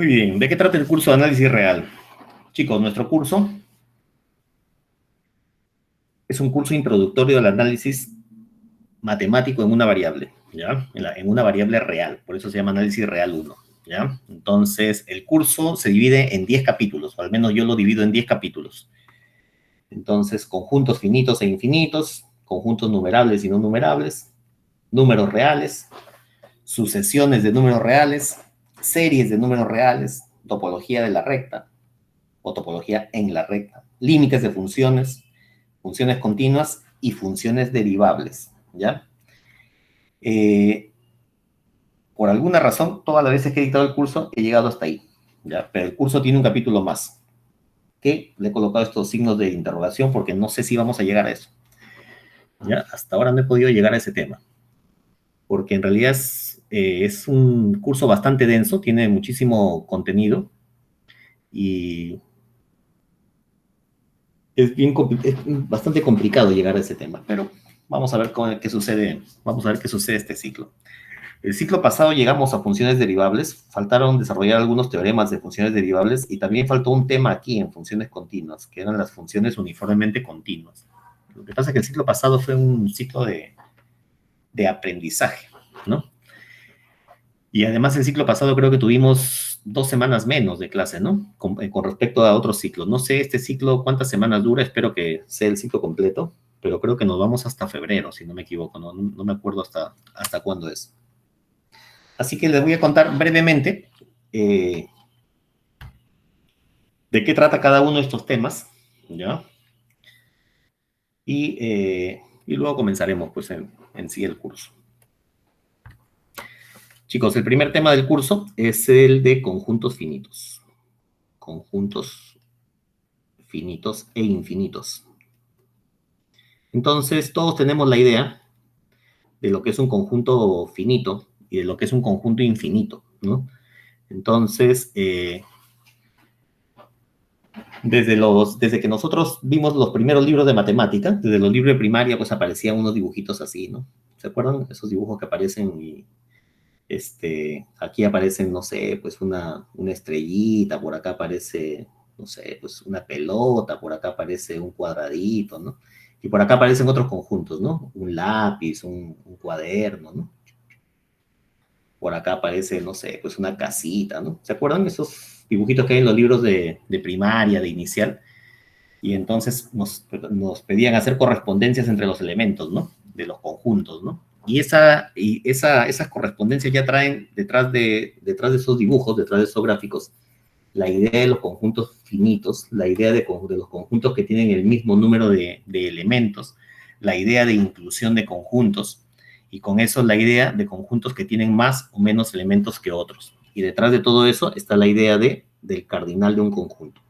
Muy bien, ¿de qué trata el curso de análisis real? Chicos, nuestro curso es un curso introductorio al análisis matemático en una variable, ¿ya? En una variable real, por eso se llama análisis real 1, ¿ya? Entonces, el curso se divide en 10 capítulos, o al menos yo lo divido en 10 capítulos. Entonces, conjuntos finitos e infinitos, conjuntos numerables y no numerables, números reales, sucesiones de números reales, series de números reales, topología de la recta o topología en la recta, límites de funciones, funciones continuas y funciones derivables, ¿ya? Por alguna razón, todas las veces que he dictado el curso, he llegado hasta ahí, ¿ya? Pero el curso tiene un capítulo más, que le he colocado estos signos de interrogación porque no sé si vamos a llegar a eso, ¿ya? Hasta ahora no he podido llegar a ese tema, porque en realidad es un curso bastante denso, tiene muchísimo contenido y es bastante complicado llegar a ese tema, pero vamos a ver qué sucede, vamos a ver qué sucede este ciclo. El ciclo pasado llegamos a funciones derivables, faltaron desarrollar algunos teoremas de funciones derivables y también faltó un tema aquí en funciones continuas, que eran las funciones uniformemente continuas. Lo que pasa es que el ciclo pasado fue un ciclo de aprendizaje, ¿no? Y además el ciclo pasado creo que tuvimos 2 semanas menos de clase, ¿no? Con respecto a otros ciclos. No sé este ciclo cuántas semanas dura, espero que sea el ciclo completo, pero creo que nos vamos hasta febrero, si no me equivoco, no me acuerdo hasta cuándo es. Así que les voy a contar brevemente de qué trata cada uno de estos temas, ¿ya? Y luego comenzaremos, pues, en sí el curso. Chicos, el primer tema del curso es el de conjuntos finitos. Conjuntos finitos e infinitos. Entonces, todos tenemos la idea de lo que es un conjunto finito y de lo que es un conjunto infinito, ¿no? Entonces, desde que nosotros vimos los primeros libros de matemática, desde los libros de primaria, pues aparecían unos dibujitos así, ¿no? ¿Se acuerdan? Esos dibujos que aparecen y aquí aparecen, no sé, pues una estrellita, por acá aparece, no sé, pues una pelota, por acá aparece un cuadradito, ¿no? Y por acá aparecen otros conjuntos, ¿no? Un lápiz, un cuaderno, ¿no? Por acá aparece, no sé, pues una casita, ¿no? ¿Se acuerdan esos dibujitos que hay en los libros de primaria, de inicial? Y entonces nos pedían hacer correspondencias entre los elementos, ¿no? De los conjuntos, ¿no? Y esas correspondencias ya traen detrás de esos dibujos, detrás de esos gráficos, la idea de los conjuntos finitos, la idea de los conjuntos que tienen el mismo número de elementos, la idea de inclusión de conjuntos, y con eso la idea de conjuntos que tienen más o menos elementos que otros. Y detrás de todo eso está la idea del cardinal de un conjunto.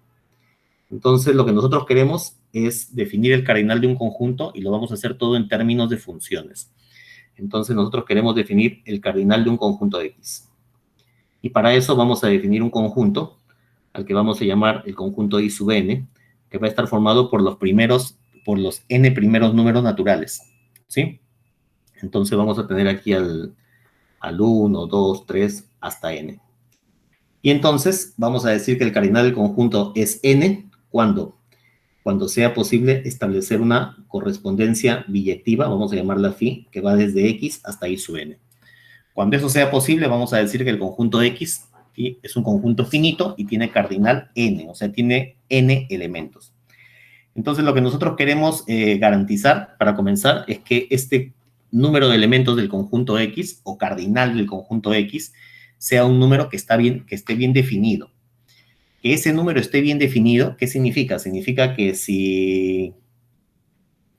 Entonces, lo que nosotros queremos es definir el cardinal de un conjunto y lo vamos a hacer todo en términos de funciones. Entonces, nosotros queremos definir el cardinal de un conjunto X. Y para eso vamos a definir un conjunto al que vamos a llamar el conjunto I sub n, que va a estar formado por los n primeros números naturales, ¿sí? Entonces vamos a tener aquí al 1, 2, 3, hasta n. Y entonces vamos a decir que el cardinal del conjunto es n cuando sea posible establecer una correspondencia biyectiva, vamos a llamarla phi, que va desde x hasta i sub n. Cuando eso sea posible, vamos a decir que el conjunto X es un conjunto finito y tiene cardinal n, o sea, tiene n elementos. Entonces, lo que nosotros queremos garantizar para comenzar es que este número de elementos del conjunto X o cardinal del conjunto X sea un número que esté bien definido. Que ese número esté bien definido, ¿qué significa? Significa que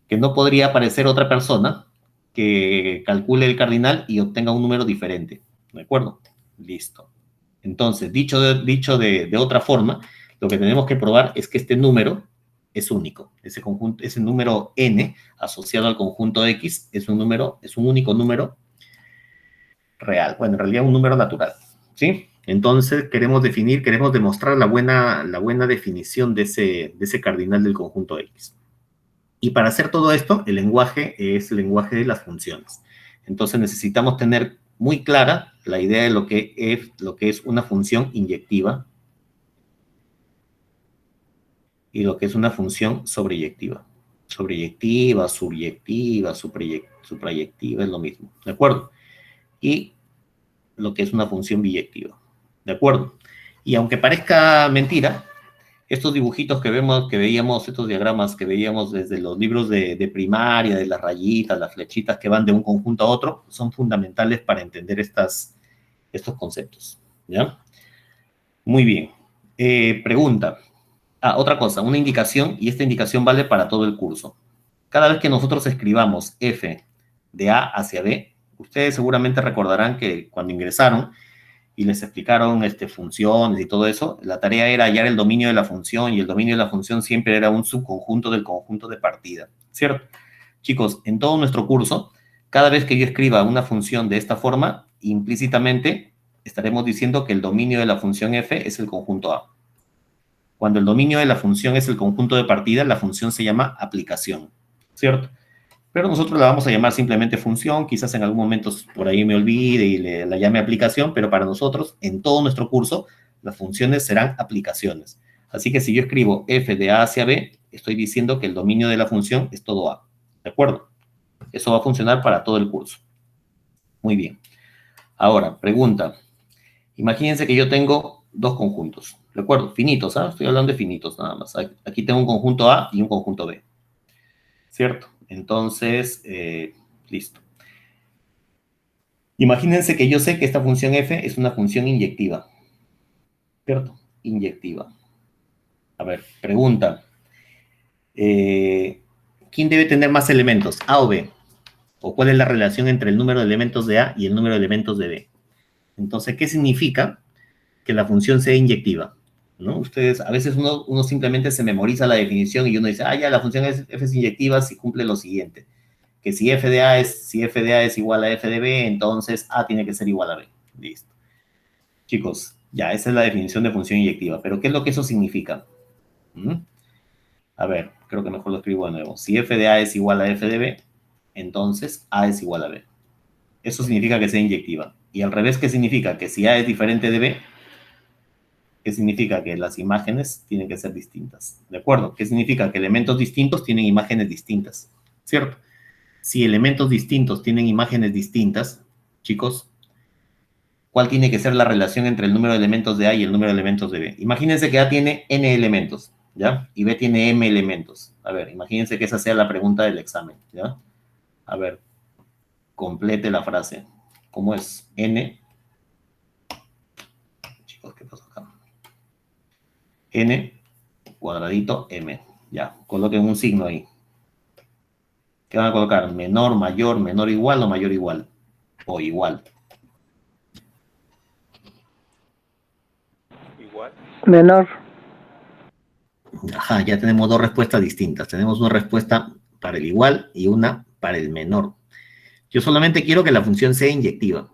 que no podría aparecer otra persona que calcule el cardinal y obtenga un número diferente. ¿De acuerdo? Listo. Entonces, dicho de otra forma, lo que tenemos que probar es que este número es único. Ese número n asociado al conjunto X es un único número real. Bueno, en realidad un número natural. ¿Sí? Entonces, queremos demostrar la buena definición de ese cardinal del conjunto X. Y para hacer todo esto, el lenguaje es el lenguaje de las funciones. Entonces necesitamos tener muy clara la idea de lo que es una función inyectiva y lo que es una función sobreyectiva. Sobreyectiva, subyectiva, suprayectiva es lo mismo, ¿de acuerdo? Y lo que es una función biyectiva, ¿de acuerdo? Y aunque parezca mentira, estos dibujitos que veíamos, estos diagramas que veíamos desde los libros de primaria, de las rayitas, las flechitas que van de un conjunto a otro, son fundamentales para entender estos conceptos, ¿ya? Muy bien. Pregunta. Otra cosa, una indicación, y esta indicación vale para todo el curso. Cada vez que nosotros escribamos F de A hacia B, ustedes seguramente recordarán que cuando ingresaron y les explicaron funciones y todo eso, la tarea era hallar el dominio de la función, y el dominio de la función siempre era un subconjunto del conjunto de partida, ¿cierto? Chicos, en todo nuestro curso, cada vez que yo escriba una función de esta forma, implícitamente estaremos diciendo que el dominio de la función F es el conjunto A. Cuando el dominio de la función es el conjunto de partida, la función se llama aplicación, ¿cierto? Pero nosotros la vamos a llamar simplemente función, quizás en algún momento por ahí me olvide y la llame aplicación, pero para nosotros, en todo nuestro curso, las funciones serán aplicaciones. Así que si yo escribo f de A hacia B, estoy diciendo que el dominio de la función es todo A, ¿de acuerdo? Eso va a funcionar para todo el curso. Muy bien. Ahora, pregunta. Imagínense que yo tengo dos conjuntos, ¿de acuerdo? Finitos, ¿ah? Estoy hablando de finitos nada más. Aquí tengo un conjunto A y un conjunto B, ¿cierto? Entonces, listo. Imagínense que yo sé que esta función f es una función inyectiva, ¿cierto? Inyectiva. A ver, pregunta. ¿Quién debe tener más elementos, A o B? ¿O cuál es la relación entre el número de elementos de A y el número de elementos de B? Entonces, ¿qué significa que la función sea inyectiva? ¿No? Ustedes, a veces uno simplemente se memoriza la definición y uno dice, ya, la función f es inyectiva si cumple lo siguiente, que si f de A es igual a f de B, entonces A tiene que ser igual a B. Listo. Chicos, ya, esa es la definición de función inyectiva, pero ¿qué es lo que eso significa? A ver, creo que mejor lo escribo de nuevo. Si f de A es igual a f de B, entonces A es igual a B. Eso significa que sea inyectiva. Y al revés, ¿qué significa? Que si A es diferente de B, ¿qué significa? Que las imágenes tienen que ser distintas, ¿de acuerdo? ¿Qué significa? Que elementos distintos tienen imágenes distintas, ¿cierto? Si elementos distintos tienen imágenes distintas, chicos, ¿cuál tiene que ser la relación entre el número de elementos de A y el número de elementos de B? Imagínense que A tiene n elementos, ¿ya? Y B tiene m elementos. A ver, imagínense que esa sea la pregunta del examen, ¿ya? A ver, complete la frase. ¿Cómo es? N. Chicos, ¿qué pasó acá? N cuadradito M. Ya, coloquen un signo ahí. ¿Qué van a colocar? Menor, mayor, menor igual o mayor igual. O igual. Igual. Menor. Ajá, ya tenemos dos respuestas distintas. Tenemos una respuesta para el igual y una para el menor. Yo solamente quiero que la función sea inyectiva.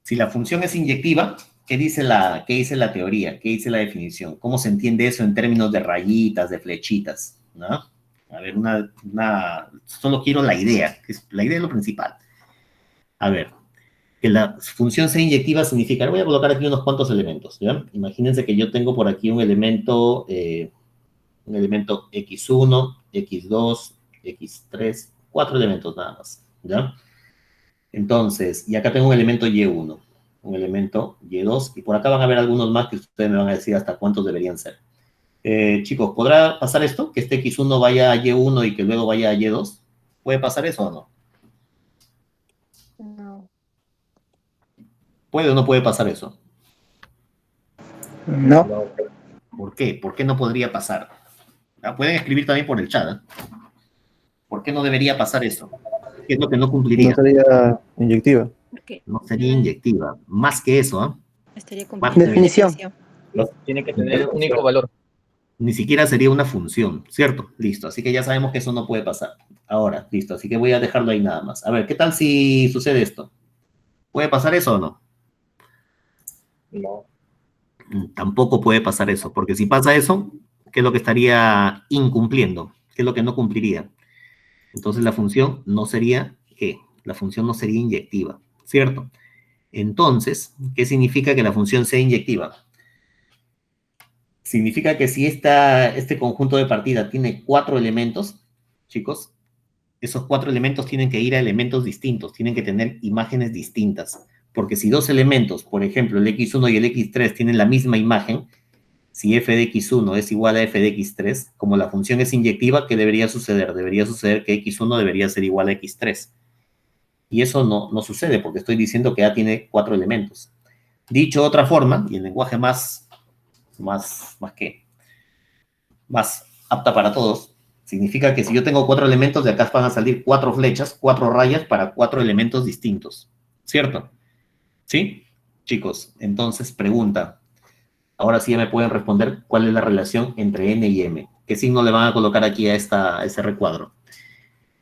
Si la función es inyectiva, ¿qué dice la teoría? ¿Qué dice la definición? ¿Cómo se entiende eso en términos de rayitas, de flechitas? ¿No? A ver, solo quiero la idea. La idea es lo principal. A ver, que la función sea inyectiva significa, voy a colocar aquí unos cuantos elementos, ¿ya? Imagínense que yo tengo por aquí un elemento x1, x2, x3, 4 elementos nada más, ¿ya? Entonces, y acá tengo un elemento y1, un elemento y2, y por acá van a ver algunos más que ustedes me van a decir hasta cuántos deberían ser. Chicos, ¿podrá pasar esto? Que este x1 vaya a y1 y que luego vaya a y2. ¿Puede pasar eso o no? No. ¿Puede o no puede pasar eso? No. ¿Por qué? ¿Por qué no podría pasar? Pueden escribir también por el chat, ¿eh? ¿Por qué no debería pasar eso? ¿Qué es lo que no cumpliría? No sería inyectiva. Porque No sería inyectiva. Más que eso, ¿eh? estaría con Más que Definición. Tiene que tener un único valor. Ni siquiera sería una función, ¿cierto? Listo, así que ya sabemos que eso no puede pasar. Ahora, listo, así que voy a dejarlo ahí nada más. A ver, ¿qué tal si sucede esto? ¿Puede pasar eso o no? No. Tampoco puede pasar eso, porque si pasa eso, ¿qué es lo que estaría incumpliendo? ¿Qué es lo que no cumpliría? Entonces la función no sería, ¿qué? La función no sería inyectiva, ¿cierto? Entonces, ¿qué significa que la función sea inyectiva? Significa que si este conjunto de partida tiene 4 elementos, chicos, esos 4 elementos tienen que ir a elementos distintos, tienen que tener imágenes distintas. Porque si 2 elementos, por ejemplo, el x1 y el x3 tienen la misma imagen, si f de x1 es igual a f de x3, como la función es inyectiva, ¿qué debería suceder? Debería suceder que x1 debería ser igual a x3. Y eso no sucede porque estoy diciendo que A tiene 4 elementos. Dicho de otra forma, y el lenguaje más apta para todos, significa que si yo tengo 4 elementos, de acá van a salir 4 flechas, 4 rayas para 4 elementos distintos. ¿Cierto? ¿Sí? Chicos, entonces pregunta. Ahora sí ya me pueden responder cuál es la relación entre n y m. ¿Qué signo le van a colocar aquí a ese recuadro?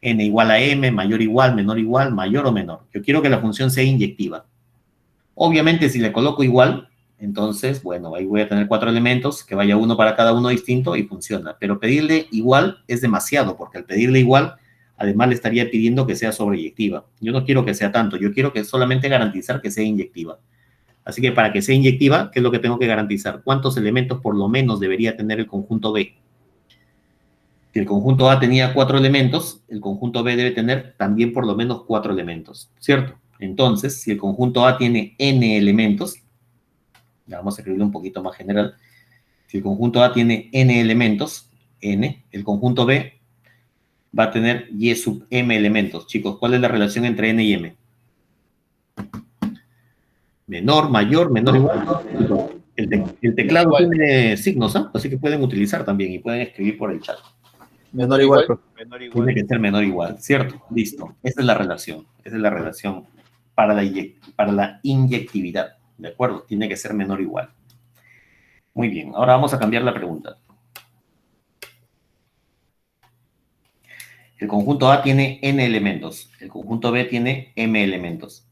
N igual a m, mayor igual, menor igual, mayor o menor. Yo quiero que la función sea inyectiva. Obviamente, si le coloco igual, entonces, bueno, ahí voy a tener 4 elementos, que vaya uno para cada uno distinto y funciona. Pero pedirle igual es demasiado, porque al pedirle igual, además le estaría pidiendo que sea sobreyectiva. Yo no quiero que sea tanto, yo quiero que solamente garantizar que sea inyectiva. Así que para que sea inyectiva, ¿qué es lo que tengo que garantizar? ¿Cuántos elementos por lo menos debería tener el conjunto B? Si el conjunto A tenía 4 elementos, el conjunto B debe tener también por lo menos 4 elementos, ¿cierto? Entonces, si el conjunto A tiene n elementos, ya vamos a escribirlo un poquito más general, si el conjunto A tiene n elementos, n, el conjunto B va a tener y sub m elementos. Chicos, ¿cuál es la relación entre n y m? Menor, mayor, menor, igual. El teclado tiene signos, ¿ah? Así que pueden utilizar también y pueden escribir por el chat. Menor igual, profe. Tiene que ser menor o igual, ¿cierto? Listo. Esa es la relación. Esa es la relación para la inyectividad, ¿de acuerdo? Tiene que ser menor o igual. Muy bien. Ahora vamos a cambiar la pregunta. El conjunto A tiene n elementos. El conjunto B tiene m elementos.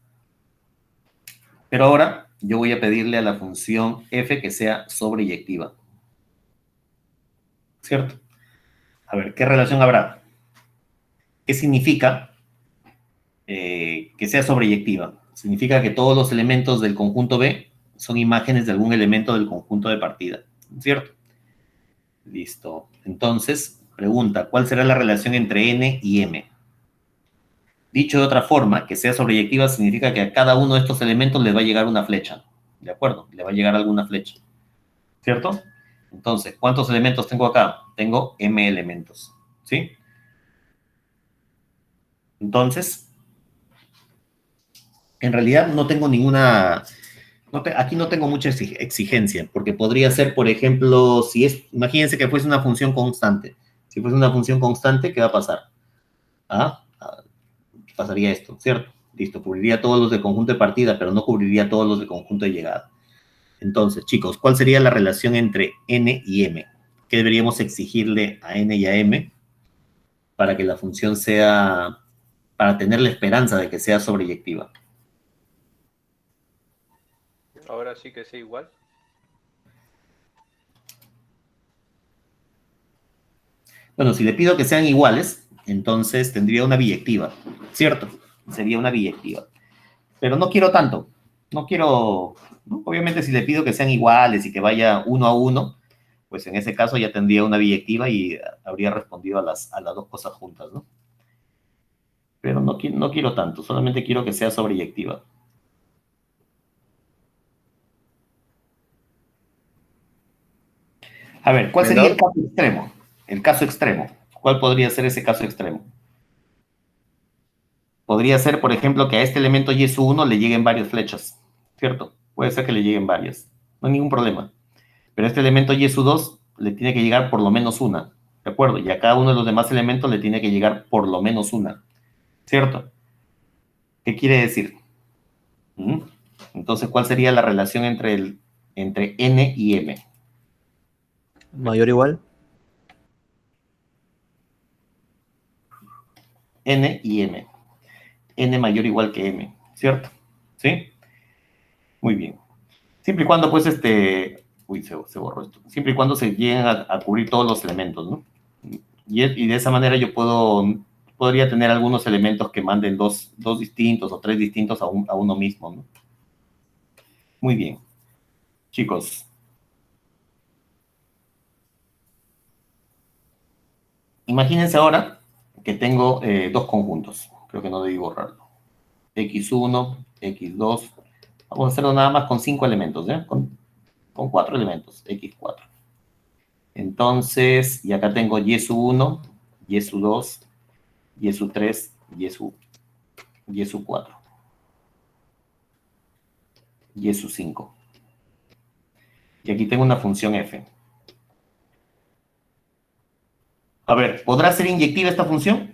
Pero ahora yo voy a pedirle a la función f que sea sobreyectiva. ¿Cierto? A ver, ¿qué relación habrá? ¿Qué significa que sea sobreyectiva? Significa que todos los elementos del conjunto B son imágenes de algún elemento del conjunto de partida, ¿cierto? Listo. Entonces, pregunta, ¿cuál será la relación entre n y m? Dicho de otra forma, que sea sobreyectiva significa que a cada uno de estos elementos le va a llegar una flecha, ¿de acuerdo? Le va a llegar alguna flecha, ¿cierto? Entonces, ¿cuántos elementos tengo acá? Tengo m elementos, ¿sí? Entonces, en realidad no tengo ninguna... aquí no tengo mucha exigencia, porque podría ser, por ejemplo, imagínense que fuese una función constante. Si fuese una función constante, ¿qué va a pasar? Pasaría esto, ¿cierto? Listo, cubriría todos los de conjunto de partida, pero no cubriría todos los de conjunto de llegada. Entonces, chicos, ¿cuál sería la relación entre n y m? ¿Qué deberíamos exigirle a n y a m para que la función sea, para tener la esperanza de que sea sobreyectiva? Ahora sí que sea igual. Bueno, si le pido que sean iguales, entonces tendría una biyectiva, ¿cierto? Sería una biyectiva. Pero no quiero tanto. No quiero... ¿no? Obviamente, si le pido que sean iguales y que vaya 1 a 1, pues en ese caso ya tendría una biyectiva y habría respondido a las 2 cosas juntas, ¿no? Pero no quiero tanto, solamente quiero que sea sobreyectiva. A ver, ¿cuál sería el caso extremo? El caso extremo. ¿Cuál podría ser ese caso extremo? Podría ser, por ejemplo, que a este elemento y sub 1 le lleguen varias flechas, ¿cierto? Puede ser que le lleguen varias. No hay ningún problema. Pero a este elemento y sub 2 le tiene que llegar por lo menos una, ¿de acuerdo? Y a cada uno de los demás elementos le tiene que llegar por lo menos una, ¿cierto? ¿Qué quiere decir? Entonces, ¿cuál sería la relación entre n y m? Mayor o igual. N y m. N mayor o igual que m, ¿cierto? ¿Sí? Muy bien. Siempre y cuando, pues, uy, se borró esto. Siempre y cuando se lleguen a cubrir todos los elementos, ¿no? Y de esa manera yo puedo podría tener algunos elementos que manden dos distintos o tres distintos a uno mismo, ¿no? Muy bien. Chicos. Imagínense ahora que tengo dos conjuntos. Creo que no debí borrarlo. X1, X2. Vamos a hacerlo nada más con 5 elementos, ¿ya? Con 4 elementos, X4. Entonces, y acá tengo Y sub 1, Y sub 2, Y sub 3, Y sub 4. Y sub 5. Y aquí tengo una función f. A ver, ¿podrá ser inyectiva esta función?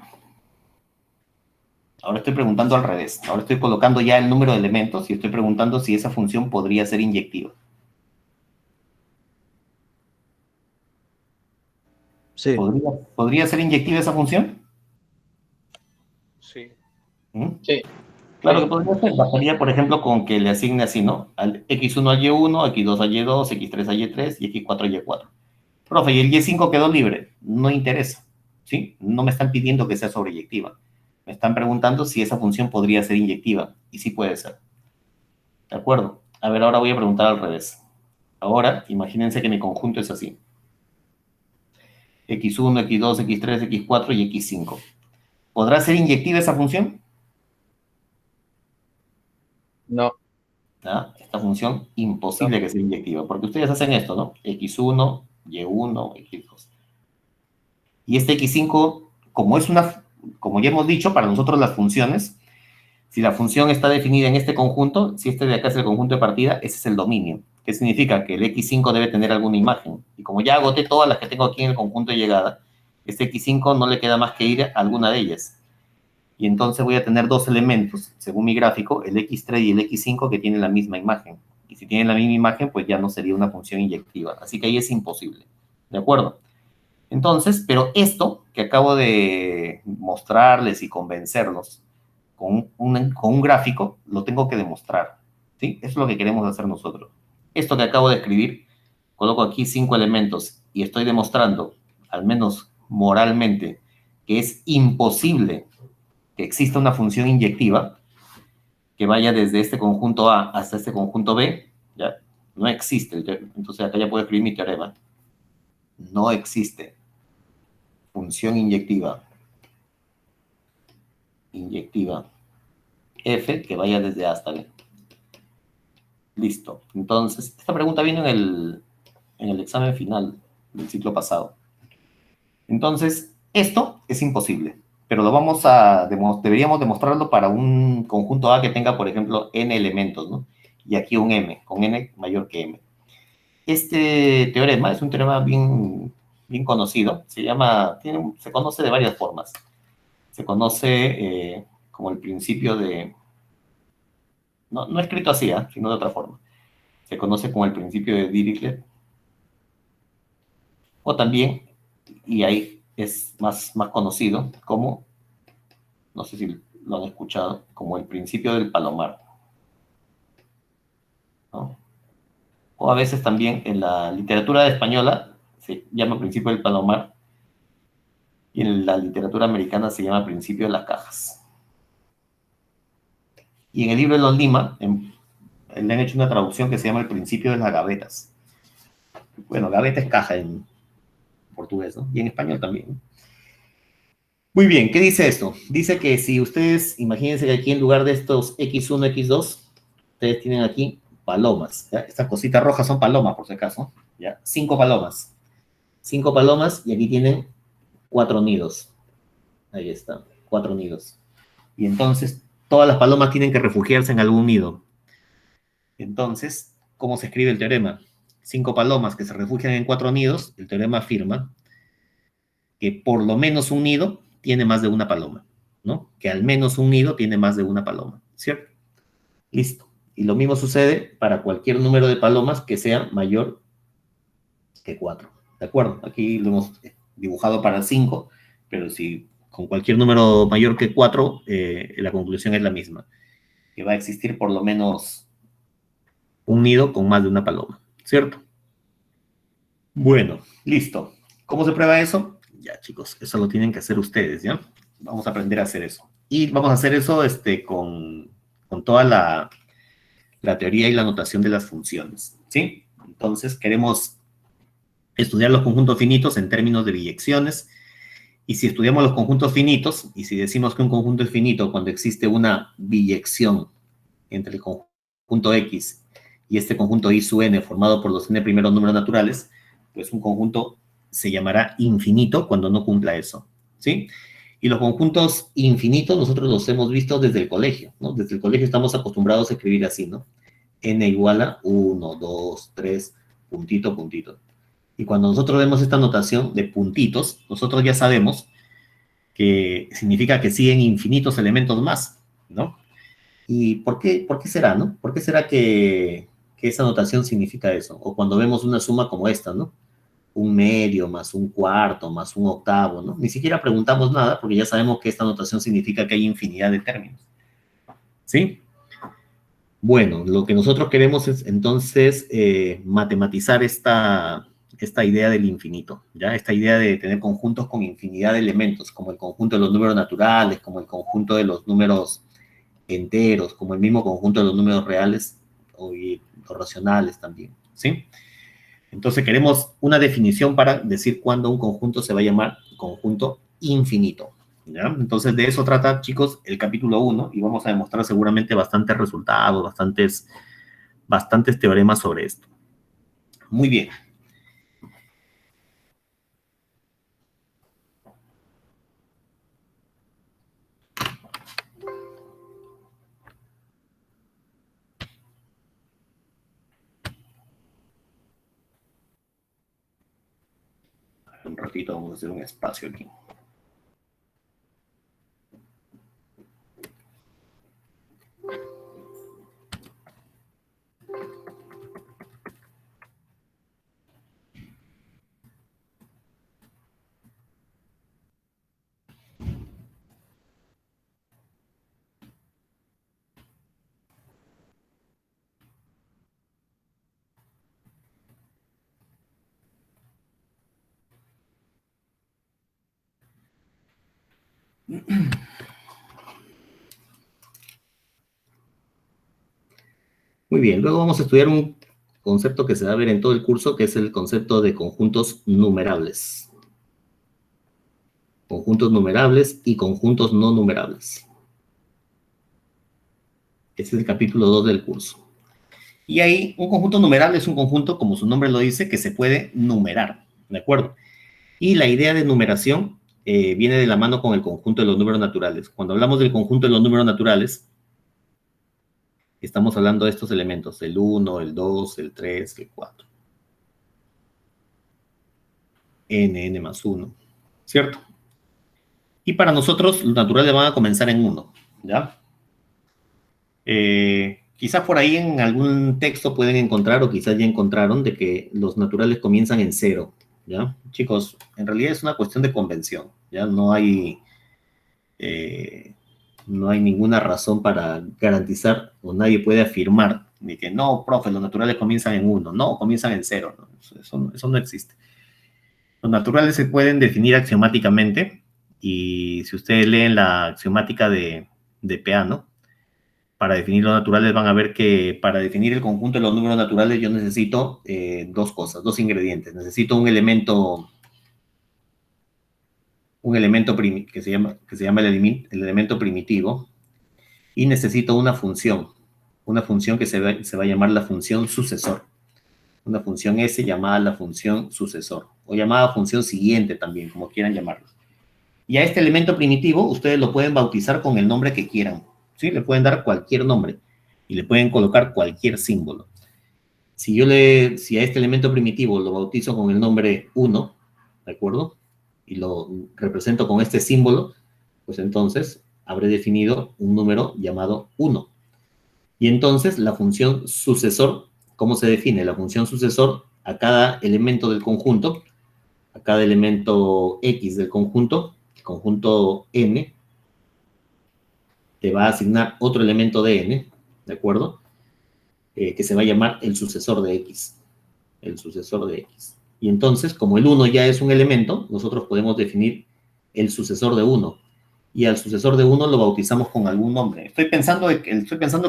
Ahora estoy preguntando al revés. Ahora estoy colocando ya el número de elementos y estoy preguntando si esa función podría ser inyectiva. Sí, ¿Podría ser inyectiva esa función? Sí. ¿Mm? Sí. Claro que podría ser. Bastaría, por ejemplo, con que le asigne así, ¿no? Al X1 al Y1, X2 al Y2, X3 al Y3 y X4 al Y4. Profe, y el Y5 quedó libre. No interesa, ¿sí? No me están pidiendo que sea sobreyectiva. Me están preguntando si esa función podría ser inyectiva. Y sí puede ser. ¿De acuerdo? A ver, ahora voy a preguntar al revés. Ahora, imagínense que mi conjunto es así. X1, X2, X3, X4 y X5. ¿Podrá ser inyectiva esa función? No. ¿Ah? Esta función imposible que sea inyectiva, porque ustedes hacen esto, ¿no? X1, Y1, X2. Y este X5, como ya hemos dicho, para nosotros las funciones, si la función está definida en este conjunto, si este de acá es el conjunto de partida, ese es el dominio. ¿Qué significa? Que el X5 debe tener alguna imagen. Y como ya agoté todas las que tengo aquí en el conjunto de llegada, este X5 no le queda más que ir a alguna de ellas. Y entonces voy a tener dos elementos, según mi gráfico, el X3 y el X5, que tienen la misma imagen. Y si tienen la misma imagen, pues ya no sería una función inyectiva. Así que ahí es imposible. ¿De acuerdo? Entonces, pero esto que acabo de mostrarles y convencerlos con un gráfico, lo tengo que demostrar. ¿Sí? Eso es lo que queremos hacer nosotros. Esto que acabo de escribir, coloco aquí 5 elementos y estoy demostrando, al menos moralmente, que es imposible que exista una función inyectiva que vaya desde este conjunto A hasta este conjunto B, ¿ya? No existe. Entonces acá ya puedo escribir mi teorema. No existe función inyectiva f que vaya desde A hasta B. Listo. Entonces, esta pregunta vino en el examen final del ciclo pasado. Entonces, esto es imposible, pero deberíamos demostrarlo para un conjunto A que tenga, por ejemplo, n elementos, ¿no? Y aquí un m, con n mayor que m. Este teorema es un teorema bien conocido, se conoce de varias formas. Se conoce como el principio de... No escrito así, sino de otra forma. Se conoce como el principio de Dirichlet. O también, y ahí es más conocido, como, no sé si lo han escuchado, como el principio del palomar, ¿no? O a veces también en la literatura española se llama principio del palomar y en la literatura americana se llama principio de las cajas. Y en el libro de Los Lima le han hecho una traducción que se llama el principio de las gavetas. Bueno, gaveta es caja en portugués, ¿no? Y en español también, ¿no? Muy bien, ¿qué dice esto? Dice que si ustedes, imagínense que aquí en lugar de estos X1, X2, ustedes tienen aquí palomas, ¿ya? Estas cositas rojas son palomas, por si acaso, ¿ya? 5 palomas. 5 palomas y aquí tienen 4 nidos. Ahí está, 4 nidos. Y entonces, todas las palomas tienen que refugiarse en algún nido. Entonces, ¿cómo se escribe el teorema? 5 palomas que se refugian en 4 nidos, el teorema afirma que por lo menos un nido tiene más de una paloma, ¿no? Que al menos un nido tiene más de una paloma, ¿cierto? Listo. Y lo mismo sucede para cualquier número de palomas que sea mayor que 4, ¿de acuerdo? Aquí lo hemos dibujado para 5, pero si con cualquier número mayor que 4, la conclusión es la misma, que va a existir por lo menos un nido con más de una paloma, ¿cierto? Bueno, listo. ¿Cómo se prueba eso? Ya, chicos, eso lo tienen que hacer ustedes, ¿ya? Vamos a aprender a hacer eso. Y vamos a hacer eso con toda la teoría y la notación de las funciones, ¿sí? Entonces, queremos estudiar los conjuntos finitos en términos de biyecciones. Y si estudiamos los conjuntos finitos, y si decimos que un conjunto es finito cuando existe una biyección entre el conjunto X y este conjunto I sub n formado por los n primeros números naturales, pues un conjunto se llamará infinito cuando no cumpla eso, ¿sí? Y los conjuntos infinitos nosotros los hemos visto desde el colegio, ¿no? Desde el colegio estamos acostumbrados a escribir así, ¿no? N igual a 1, 2, 3, puntito, puntito. Y cuando nosotros vemos esta notación de puntitos, nosotros ya sabemos que significa que siguen infinitos elementos más, ¿no? ¿Y por qué será, no? ¿Por qué será que esa notación significa eso? O cuando vemos una suma como esta, ¿no? Un medio más un cuarto más un octavo, ¿no? Ni siquiera preguntamos nada porque ya sabemos que esta notación significa que hay infinidad de términos, ¿sí? Bueno, lo que nosotros queremos es entonces matematizar esta idea del infinito, ¿ya? Esta idea de tener conjuntos con infinidad de elementos, como el conjunto de los números naturales, como el conjunto de los números enteros, como el mismo conjunto de los números reales y los racionales también, ¿sí? Entonces queremos una definición para decir cuándo un conjunto se va a llamar conjunto infinito, ¿ya? Entonces de eso trata, chicos, el capítulo 1 y vamos a demostrar seguramente bastantes resultados, bastantes teoremas sobre esto. Muy bien. Un ratito vamos a hacer un espacio aquí. Muy bien, luego vamos a estudiar un concepto que se va a ver en todo el curso, que es el concepto de conjuntos numerables. Conjuntos numerables y conjuntos no numerables. Este es el capítulo 2 del curso. Y ahí, un conjunto numerable es un conjunto, como su nombre lo dice, que se puede numerar, ¿de acuerdo? Y la idea de numeración viene de la mano con el conjunto de los números naturales. Cuando hablamos del conjunto de los números naturales, estamos hablando de estos elementos, el 1, el 2, el 3, el 4. N más 1, ¿cierto? Y para nosotros los naturales van a comenzar en 1, ¿ya? Quizás por ahí en algún texto pueden encontrar, o quizás ya encontraron, de que los naturales comienzan en 0, ¿ya? Chicos, en realidad es una cuestión de convención, ¿ya? No hay ninguna razón para garantizar, o nadie puede afirmar de que no, profe, los naturales comienzan en 1, no, comienzan en 0, ¿no? Eso no existe. Los naturales se pueden definir axiomáticamente, y si ustedes leen la axiomática de Peano, para definir los naturales van a ver que para definir el conjunto de los números naturales yo necesito dos cosas, dos ingredientes. Necesito un elemento que se llama el elemento primitivo, y necesito una función que se va a llamar la función sucesor. Una función S llamada la función sucesor, o llamada función siguiente también, como quieran llamarlo. Y a este elemento primitivo ustedes lo pueden bautizar con el nombre que quieran, ¿sí? Le pueden dar cualquier nombre y le pueden colocar cualquier símbolo. Si a este elemento primitivo lo bautizo con el nombre 1, ¿de acuerdo? Y lo represento con este símbolo, pues entonces habré definido un número llamado 1. Y entonces la función sucesor, ¿cómo se define? La función sucesor a cada elemento del conjunto, a cada elemento X del conjunto, el conjunto N, te va a asignar otro elemento de N, ¿de acuerdo? Que se va a llamar el sucesor de X. El sucesor de X. Y entonces, como el 1 ya es un elemento, nosotros podemos definir el sucesor de 1. y al sucesor de 1 lo bautizamos con algún nombre. Estoy pensando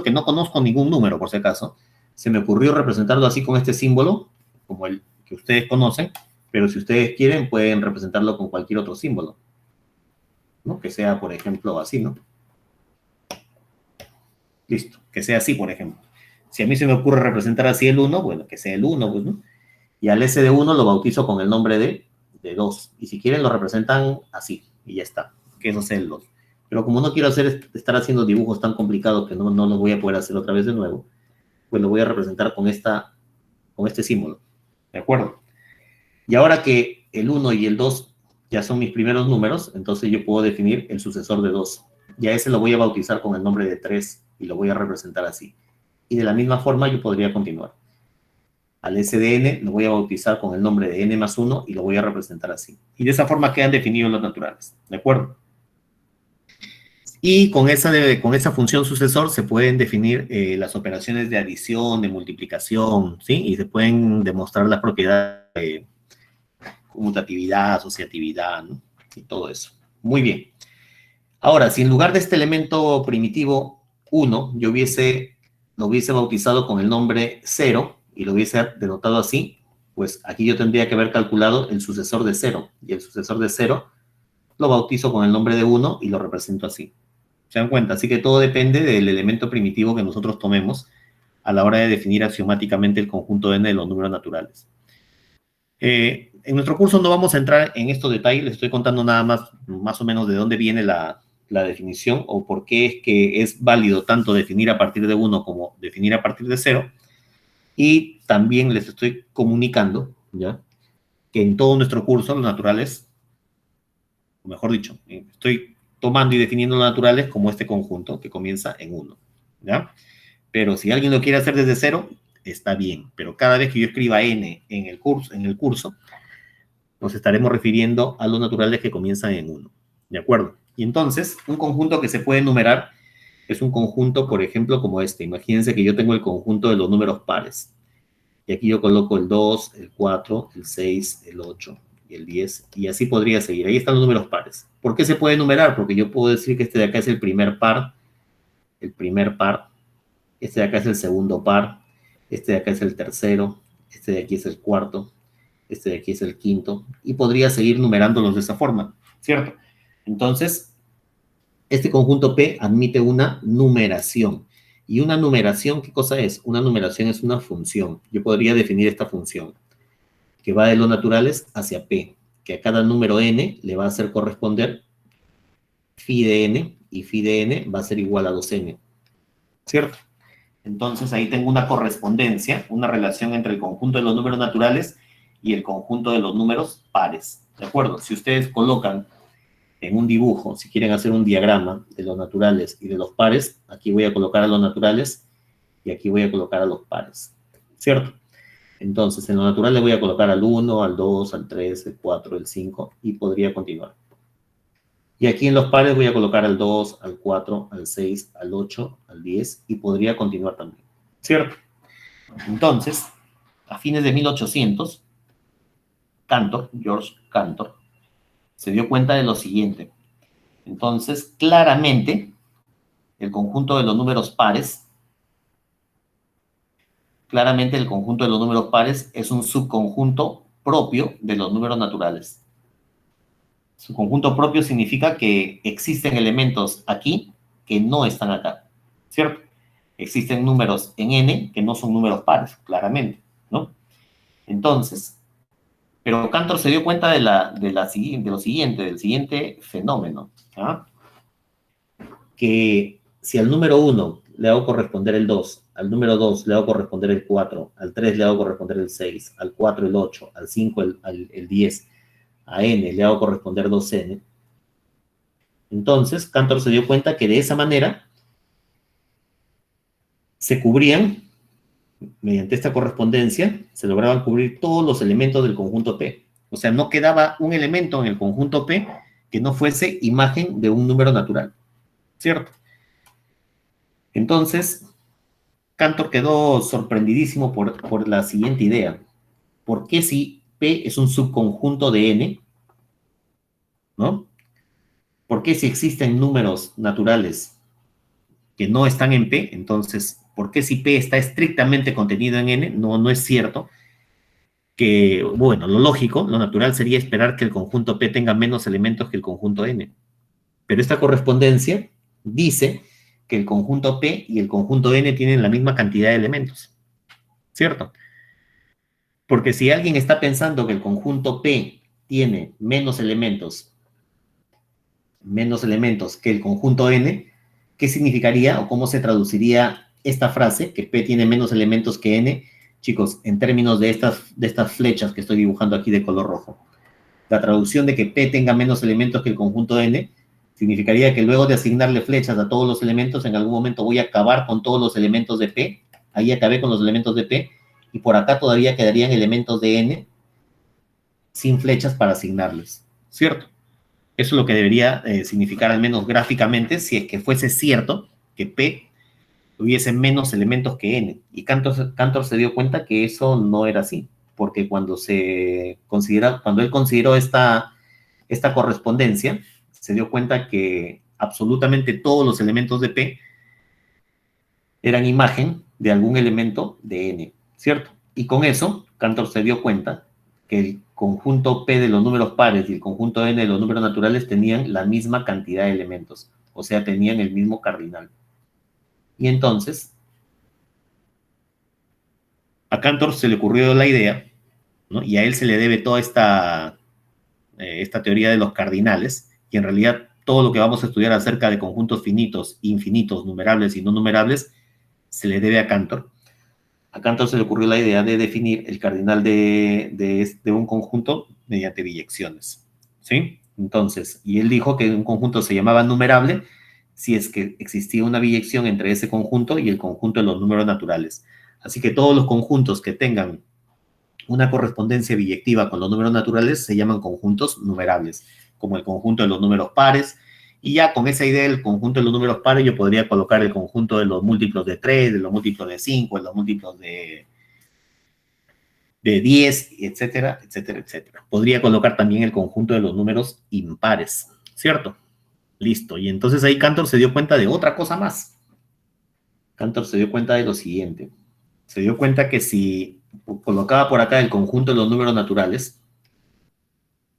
que no conozco ningún número, por si acaso. Se me ocurrió representarlo así con este símbolo, como el que ustedes conocen, pero si ustedes quieren pueden representarlo con cualquier otro símbolo, ¿no? Que sea, por ejemplo, así, ¿no? Listo, que sea así, por ejemplo. Si a mí se me ocurre representar así el 1, bueno, que sea el 1, pues, ¿no? Y al S de 1 lo bautizo con el nombre de 2. Y si quieren lo representan así, y ya está. Que eso sea el 2. Pero como no quiero estar haciendo dibujos tan complicados que no los voy a poder hacer otra vez de nuevo, pues lo voy a representar con este símbolo. ¿De acuerdo? Y ahora que el 1 y el 2 ya son mis primeros números, entonces yo puedo definir el sucesor de 2. Y a ese lo voy a bautizar con el nombre de 3 y lo voy a representar así. Y de la misma forma yo podría continuar. Al S de n lo voy a bautizar con el nombre de n más 1 y lo voy a representar así. Y de esa forma quedan definidos los naturales. ¿De acuerdo? Y con esa función sucesor se pueden definir las operaciones de adición, de multiplicación, ¿sí? Y se pueden demostrar las propiedades de conmutatividad, asociatividad, ¿no? Y todo eso. Muy bien. Ahora, si en lugar de este elemento primitivo 1, yo lo hubiese bautizado con el nombre 0 y lo hubiese denotado así, pues aquí yo tendría que haber calculado el sucesor de 0. Y el sucesor de 0 lo bautizo con el nombre de 1 y lo represento así. ¿Se dan cuenta? Así que todo depende del elemento primitivo que nosotros tomemos a la hora de definir axiomáticamente el conjunto n de los números naturales. En nuestro curso no vamos a entrar en estos detalles, les estoy contando nada más o menos de dónde viene la definición o por qué es que es válido tanto definir a partir de 1 como definir a partir de 0. Y también les estoy comunicando, ¿ya?, que en todo nuestro curso, los naturales, o mejor dicho, estoy tomando y definiendo los naturales como este conjunto que comienza en 1, ¿ya? Pero si alguien lo quiere hacer desde 0, está bien. Pero cada vez que yo escriba n en el curso, nos estaremos refiriendo a los naturales que comienzan en 1, ¿de acuerdo? Y entonces, un conjunto que se puede enumerar es un conjunto, por ejemplo, como este. Imagínense que yo tengo el conjunto de los números pares. Y aquí yo coloco el 2, el 4, el 6, el 8 y el 10. Y así podría seguir. Ahí están los números pares. ¿Por qué se puede enumerar? Porque yo puedo decir que este de acá es el primer par, este de acá es el segundo par, este de acá es el tercero, este de aquí es el cuarto, este de aquí es el quinto, y podría seguir numerándolos de esa forma, ¿cierto? Entonces, este conjunto P admite una numeración. ¿Y una numeración qué cosa es? Una numeración es una función. Yo podría definir esta función, que va de los naturales hacia P, que a cada número n le va a hacer corresponder phi de n, y phi de n va a ser igual a 2n, ¿cierto? Entonces ahí tengo una correspondencia, una relación entre el conjunto de los números naturales y el conjunto de los números pares, ¿de acuerdo? Si ustedes colocan en un dibujo, si quieren hacer un diagrama de los naturales y de los pares, aquí voy a colocar a los naturales y aquí voy a colocar a los pares, ¿cierto? Entonces, en lo natural le voy a colocar al 1, al 2, al 3, al 4, al 5 y podría continuar. Y aquí en los pares voy a colocar al 2, al 4, al 6, al 8, al 10 y podría continuar también, ¿cierto? Entonces, a fines de 1800, George Cantor, se dio cuenta de lo siguiente. Entonces, claramente, el conjunto de los números pares es un subconjunto propio de los números naturales. Su conjunto propio significa que existen elementos aquí que no están acá, ¿cierto? Existen números en n que no son números pares, claramente, ¿no? Entonces, pero Cantor se dio cuenta del siguiente fenómeno, ¿ah? Que si al número 1 le hago corresponder el 2, al número 2 le hago corresponder el 4, al 3 le hago corresponder el 6, al 4 el 8, al 5 el 10, a n le hago corresponder 2n. Entonces, Cantor se dio cuenta que de esa manera se cubrían, mediante esta correspondencia, se lograban cubrir todos los elementos del conjunto P. O sea, no quedaba un elemento en el conjunto P que no fuese imagen de un número natural, ¿cierto? Entonces, Cantor quedó sorprendidísimo por la siguiente idea. ¿Por qué si P es un subconjunto de n, ¿no? ¿Por qué si existen números naturales que no están en P, entonces, ¿por qué si P está estrictamente contenido en N? No, no es cierto. Que, bueno, lo lógico, lo natural sería esperar que el conjunto P tenga menos elementos que el conjunto N. Pero esta correspondencia dice que el conjunto P y el conjunto N tienen la misma cantidad de elementos, ¿cierto? Porque si alguien está pensando que el conjunto P tiene menos elementos que el conjunto N, ¿qué significaría o cómo se traduciría esta frase, que P tiene menos elementos que N? Chicos, en términos de estas flechas que estoy dibujando aquí de color rojo. La traducción de que P tenga menos elementos que el conjunto N significaría que luego de asignarle flechas a todos los elementos, en algún momento voy a acabar con todos los elementos de P. Ahí acabé con los elementos de P. Y por acá todavía quedarían elementos de N sin flechas para asignarles. ¿Cierto? Eso es lo que debería significar, al menos gráficamente, si es que fuese cierto que P tuviese menos elementos que N. Y Cantor se dio cuenta que eso no era así, porque cuando él consideró esta correspondencia, se dio cuenta que absolutamente todos los elementos de P eran imagen de algún elemento de N, ¿cierto? Y con eso, Cantor se dio cuenta que el conjunto P de los números pares y el conjunto N de los números naturales tenían la misma cantidad de elementos, o sea, tenían el mismo cardinal. Y entonces, a Cantor se le ocurrió la idea, ¿no? Y a él se le debe toda esta teoría de los cardinales, y en realidad todo lo que vamos a estudiar acerca de conjuntos finitos, infinitos, numerables y no numerables, se le debe a Cantor. A Cantor se le ocurrió la idea de definir el cardinal de un conjunto mediante biyecciones, ¿sí? Entonces, y él dijo que un conjunto se llamaba numerable si es que existía una biyección entre ese conjunto y el conjunto de los números naturales. Así que todos los conjuntos que tengan una correspondencia biyectiva con los números naturales se llaman conjuntos numerables, como el conjunto de los números pares. Y ya con esa idea del conjunto de los números pares, yo podría colocar el conjunto de los múltiplos de 3, de los múltiplos de 5, de los múltiplos de 10, etcétera, etcétera, etcétera. Podría colocar también el conjunto de los números impares, ¿cierto? Listo. Y entonces ahí Cantor se dio cuenta de otra cosa más. Cantor se dio cuenta de lo siguiente. Se dio cuenta que si colocaba por acá el conjunto de los números naturales,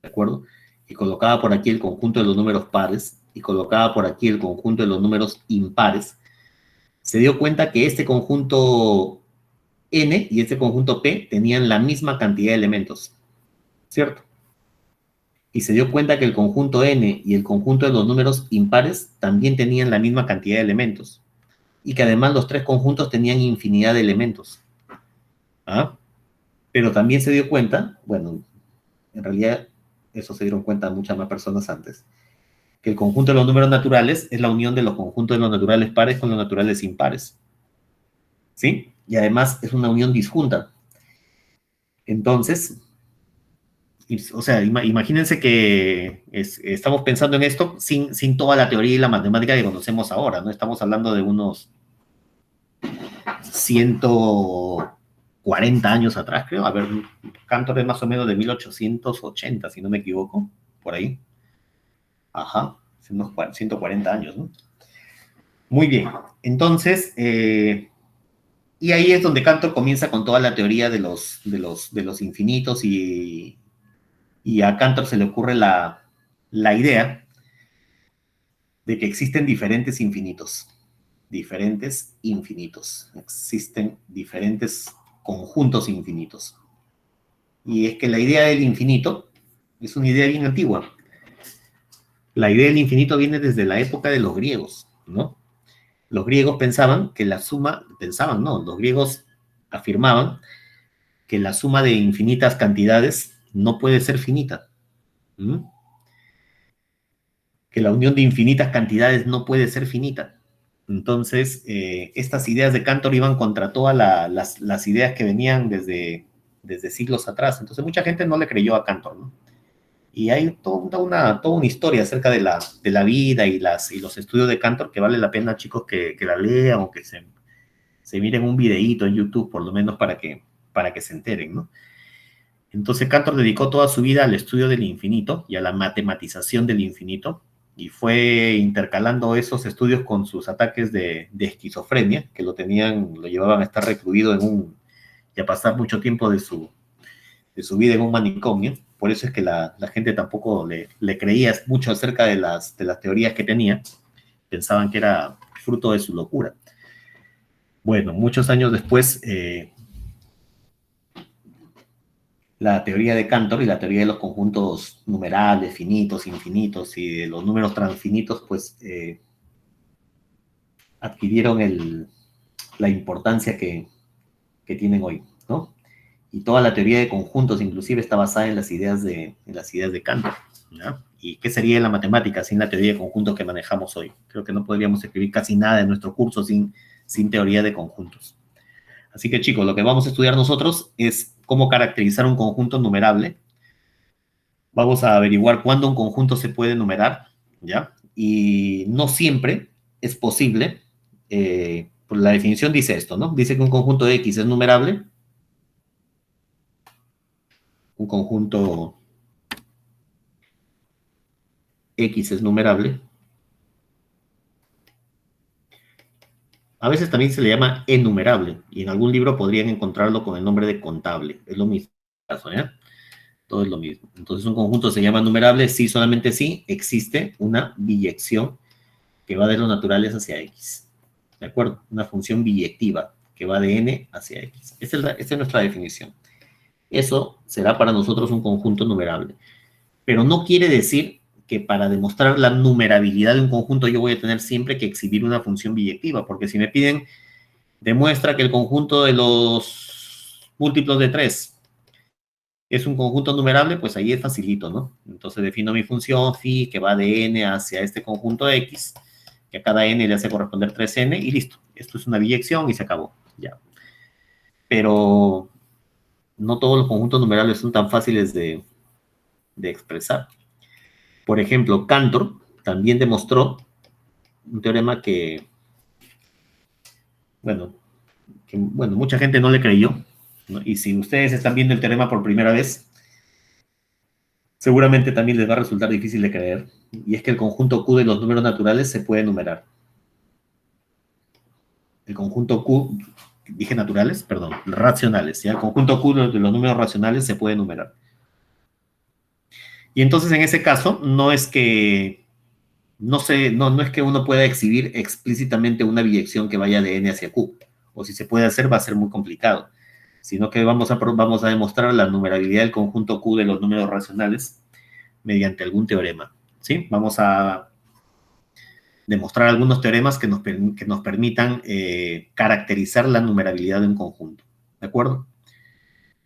¿de acuerdo? Y colocaba por aquí el conjunto de los números pares, y colocaba por aquí el conjunto de los números impares, se dio cuenta que este conjunto N y este conjunto P tenían la misma cantidad de elementos, ¿cierto? Y se dio cuenta que el conjunto N y el conjunto de los números impares también tenían la misma cantidad de elementos, y que además los tres conjuntos tenían infinidad de elementos. ¿Ah? Pero también se dio cuenta, bueno, en realidad eso se dieron cuenta muchas más personas antes, que el conjunto de los números naturales es la unión de los conjuntos de los naturales pares con los naturales impares. ¿Sí? Y además es una unión disjunta. Entonces, o sea, imagínense que estamos pensando en esto sin toda la teoría y la matemática que conocemos ahora, ¿no? Estamos hablando de unos 140 años atrás, creo. A ver, Cantor es más o menos de 1880, si no me equivoco, por ahí. Ajá, unos 140 años, ¿no? Muy bien. Entonces, y ahí es donde Cantor comienza con toda la teoría de los infinitos, y a Cantor se le ocurre la idea de que existen diferentes infinitos. Diferentes infinitos. Existen diferentes conjuntos infinitos. Y es que la idea del infinito es una idea bien antigua. La idea del infinito viene desde la época de los griegos, ¿no? Los griegos pensaban que la suma, los griegos afirmaban que la suma de infinitas cantidades no puede ser finita. ¿Mm? Que la unión de infinitas cantidades no puede ser finita. Entonces, estas ideas de Cantor iban contra todas las ideas que venían desde siglos atrás. Entonces, mucha gente no le creyó a Cantor, ¿no? Y hay toda una historia acerca de la vida y los estudios de Cantor que vale la pena, chicos, que la lean o que se miren un videíto en YouTube, por lo menos para que se enteren, ¿no? Entonces, Cantor dedicó toda su vida al estudio del infinito y a la matematización del infinito. y fue intercalando esos estudios con sus ataques de esquizofrenia, que lo llevaban a estar recluido y a pasar mucho tiempo de su vida en un manicomio. Por eso es que la gente tampoco le creía mucho acerca de las teorías que tenía. Pensaban que era fruto de su locura. Bueno, muchos años después, la teoría de Cantor y la teoría de los conjuntos numerables, finitos, infinitos y de los números transfinitos, pues adquirieron la importancia que tienen hoy, ¿no? Y toda la teoría de conjuntos inclusive está basada en las ideas de Cantor, ¿no? ¿Y qué sería la matemática sin la teoría de conjuntos que manejamos hoy? Creo que no podríamos escribir casi nada en nuestro curso sin teoría de conjuntos. Así que, chicos, lo que vamos a estudiar nosotros es cómo caracterizar un conjunto numerable. Vamos a averiguar cuándo un conjunto se puede numerar, ¿ya? Y no siempre es posible. Pues la definición dice esto, ¿no? Dice que un conjunto de X es numerable. Un conjunto X es numerable. A veces también se le llama enumerable, y en algún libro podrían encontrarlo con el nombre de contable. Es lo mismo, ¿eh? Todo es lo mismo. Entonces, un conjunto se llama numerable si solamente si existe una biyección que va de los naturales hacia X. ¿De acuerdo? Una función biyectiva que va de N hacia X. Esta es nuestra definición. Eso será para nosotros un conjunto numerable. Pero no quiere decir que para demostrar la numerabilidad de un conjunto yo voy a tener siempre que exhibir una función biyectiva, porque si me piden, demuestra que el conjunto de los múltiplos de 3 es un conjunto numerable, pues ahí es facilito, ¿no? Entonces defino mi función phi que va de n hacia este conjunto X, que a cada n le hace corresponder 3n, y listo. Esto es una biyección y se acabó, ya. Pero no todos los conjuntos numerables son tan fáciles de expresar. Por ejemplo, Cantor también demostró un teorema que mucha gente no le creyó, ¿no? Y si ustedes están viendo el teorema por primera vez, seguramente también les va a resultar difícil de creer, y es que el conjunto Q de los números naturales se puede numerar. El conjunto Q, dije naturales, perdón, racionales, ¿ya? El conjunto Q de los números racionales se puede numerar. Y entonces, en ese caso, no es que uno pueda exhibir explícitamente una biyección que vaya de n hacia q, o si se puede hacer va a ser muy complicado, sino que vamos a demostrar la numerabilidad del conjunto q de los números racionales mediante algún teorema, ¿sí? Vamos a demostrar algunos teoremas que nos permitan caracterizar la numerabilidad de un conjunto, ¿de acuerdo?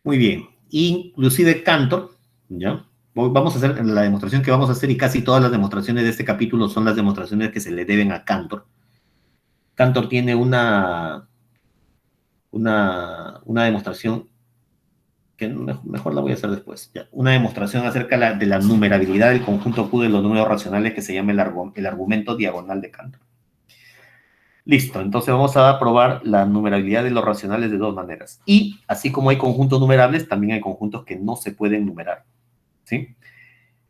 Muy bien, inclusive Cantor, ¿ya? Vamos a hacer la demostración que vamos a hacer, y casi todas las demostraciones de este capítulo son las demostraciones que se le deben a Cantor. Cantor tiene una demostración que mejor la voy a hacer después. Ya. Una demostración acerca de la numerabilidad del conjunto Q de los números racionales que se llama el argumento diagonal de Cantor. Listo, entonces vamos a probar la numerabilidad de los racionales de dos maneras. Y así como hay conjuntos numerables, también hay conjuntos que no se pueden numerar, ¿sí?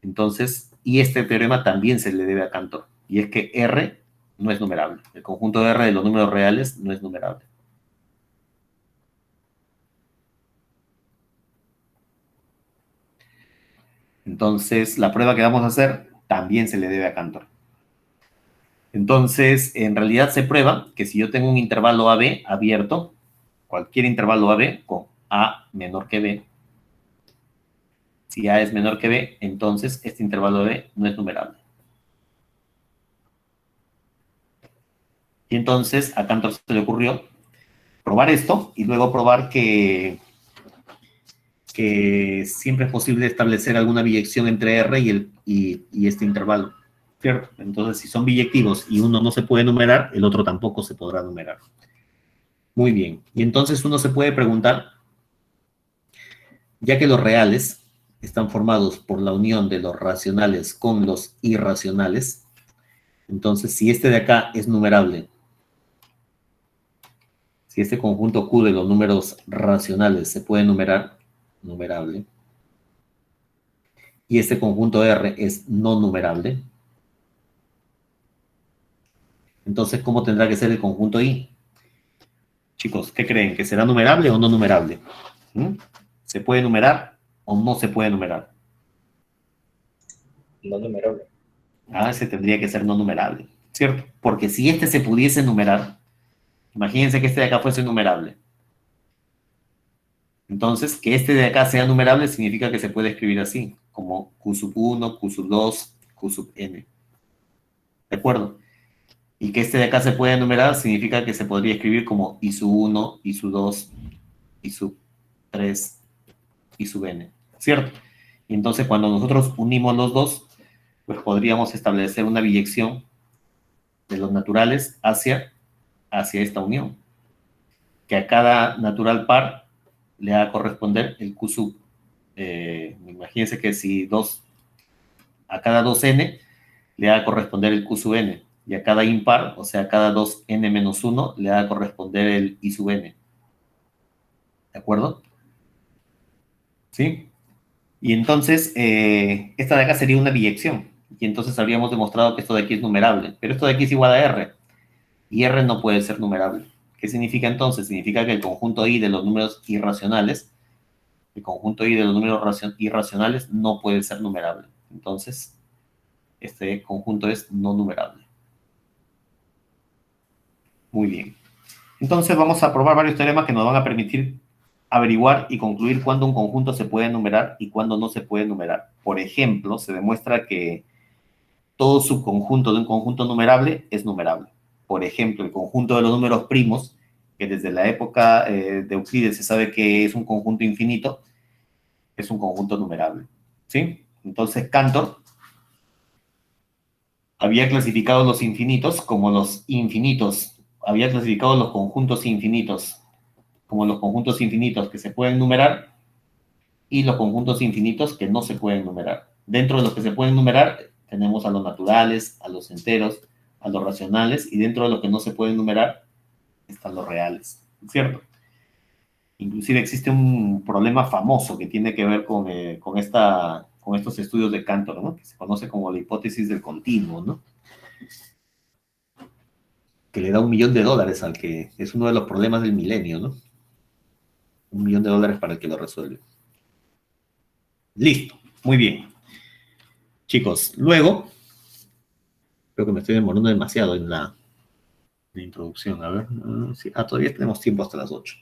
Entonces, y este teorema también se le debe a Cantor, y es que R no es numerable. El conjunto de R de los números reales no es numerable. Entonces, la prueba que vamos a hacer también se le debe a Cantor. Entonces, en realidad se prueba que si yo tengo un intervalo AB abierto, cualquier intervalo AB con A menor que B, si A es menor que B, entonces este intervalo B no es numerable. Y entonces a Cantor se le ocurrió probar esto y luego probar que siempre es posible establecer alguna biyección entre R y este intervalo, ¿cierto? Entonces, si son biyectivos y uno no se puede numerar, el otro tampoco se podrá numerar. Muy bien. Y entonces uno se puede preguntar, ya que los reales están formados por la unión de los racionales con los irracionales, entonces si este de acá es numerable, si este conjunto Q de los números racionales se puede numerar, numerable, y este conjunto R es no numerable, Entonces, ¿cómo tendrá que ser el conjunto I? Chicos, ¿qué creen? ¿Que será numerable o no numerable? ¿Mm? ¿Se puede numerar o no se puede numerar? No numerable. Ah, ese tendría que ser no numerable, ¿cierto? Porque si este se pudiese numerar, imagínense que este de acá fuese numerable. Entonces, que este de acá sea numerable significa que se puede escribir así, como Q sub 1, Q sub 2, Q sub n. ¿De acuerdo? Y que este de acá se puede numerar significa que se podría escribir como I sub 1, I sub 2, I sub 3, I sub n, ¿cierto? Y entonces cuando nosotros unimos los dos, pues podríamos establecer una biyección de los naturales hacia esta unión, que a cada natural par le va a corresponder el Q sub. Imagínense que si a cada 2n le va a corresponder el Q sub n, y a cada impar, o sea, a cada 2n menos 1, le va a corresponder el I sub n. ¿De acuerdo? ¿Sí? Y entonces, esta de acá sería una biyección, y entonces habríamos demostrado que esto de aquí es numerable, pero esto de aquí es igual a R, y R no puede ser numerable. ¿Qué significa entonces? Significa que el conjunto I de los números irracionales, irracionales no puede ser numerable. Entonces, este conjunto es no numerable. Muy bien. Entonces vamos a probar varios teoremas que nos van a permitir averiguar y concluir cuándo un conjunto se puede numerar y cuándo no se puede numerar. Por ejemplo, se demuestra que todo subconjunto de un conjunto numerable es numerable. Por ejemplo, el conjunto de los números primos, que desde la época de Euclides se sabe que es un conjunto infinito, es un conjunto numerable. ¿Sí? Entonces, Cantor había clasificado los infinitos como los infinitos. Había clasificado los conjuntos infinitos como los conjuntos infinitos que se pueden numerar y los conjuntos infinitos que no se pueden numerar. Dentro de los que se pueden numerar tenemos a los naturales, a los enteros, a los racionales, y dentro de los que no se pueden numerar están los reales, ¿cierto? Inclusive existe un problema famoso que tiene que ver con estos estudios de Cantor, ¿no? Que se conoce como la hipótesis del continuo, ¿no? Que le da $1 millón al que es uno de los problemas del milenio, ¿no? $1 millón para el que lo resuelve. Listo, muy bien. Chicos, luego, creo que me estoy demorando demasiado en la introducción. A ver, sí, todavía tenemos tiempo hasta las 8.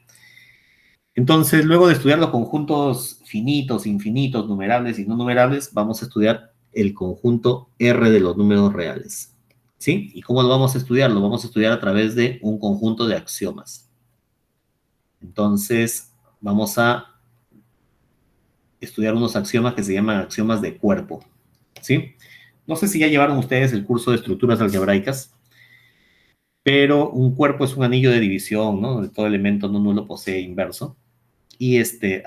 Entonces, luego de estudiar los conjuntos finitos, infinitos, numerables y no numerables, vamos a estudiar el conjunto R de los números reales. ¿Sí? ¿Y cómo lo vamos a estudiar? Lo vamos a estudiar a través de un conjunto de axiomas. Entonces, vamos a estudiar unos axiomas que se llaman axiomas de cuerpo. ¿Sí? No sé si ya llevaron ustedes el curso de estructuras algebraicas, pero un cuerpo es un anillo de división, ¿no? Donde todo elemento no nulo posee inverso. Y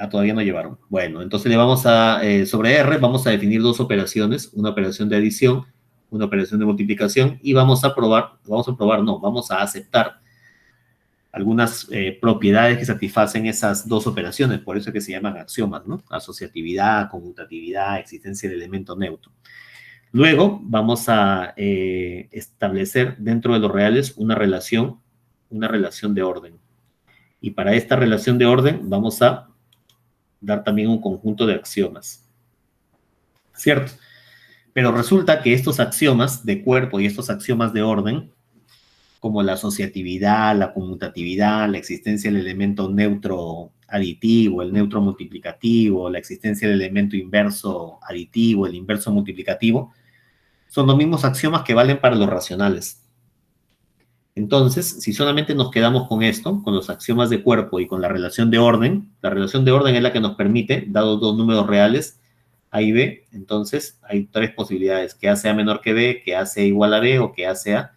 todavía no llevaron. Bueno, entonces le vamos sobre R vamos a definir dos operaciones, una operación de adición, una operación de multiplicación, y vamos a aceptar algunas propiedades que satisfacen esas dos operaciones, por eso es que se llaman axiomas, ¿no? Asociatividad, conmutatividad, existencia del elemento neutro. Luego vamos a establecer dentro de los reales una relación de orden. Y para esta relación de orden vamos a dar también un conjunto de axiomas. ¿Cierto? Pero resulta que estos axiomas de cuerpo y estos axiomas de orden, como la asociatividad, la conmutatividad, la existencia del elemento neutro aditivo, el neutro multiplicativo, la existencia del elemento inverso aditivo, el inverso multiplicativo, son los mismos axiomas que valen para los racionales. Entonces, si solamente nos quedamos con esto, con los axiomas de cuerpo y con la relación de orden es la que nos permite, dados dos números reales, A y B, entonces hay tres posibilidades, que A sea menor que B, que A sea igual a B, o que A sea,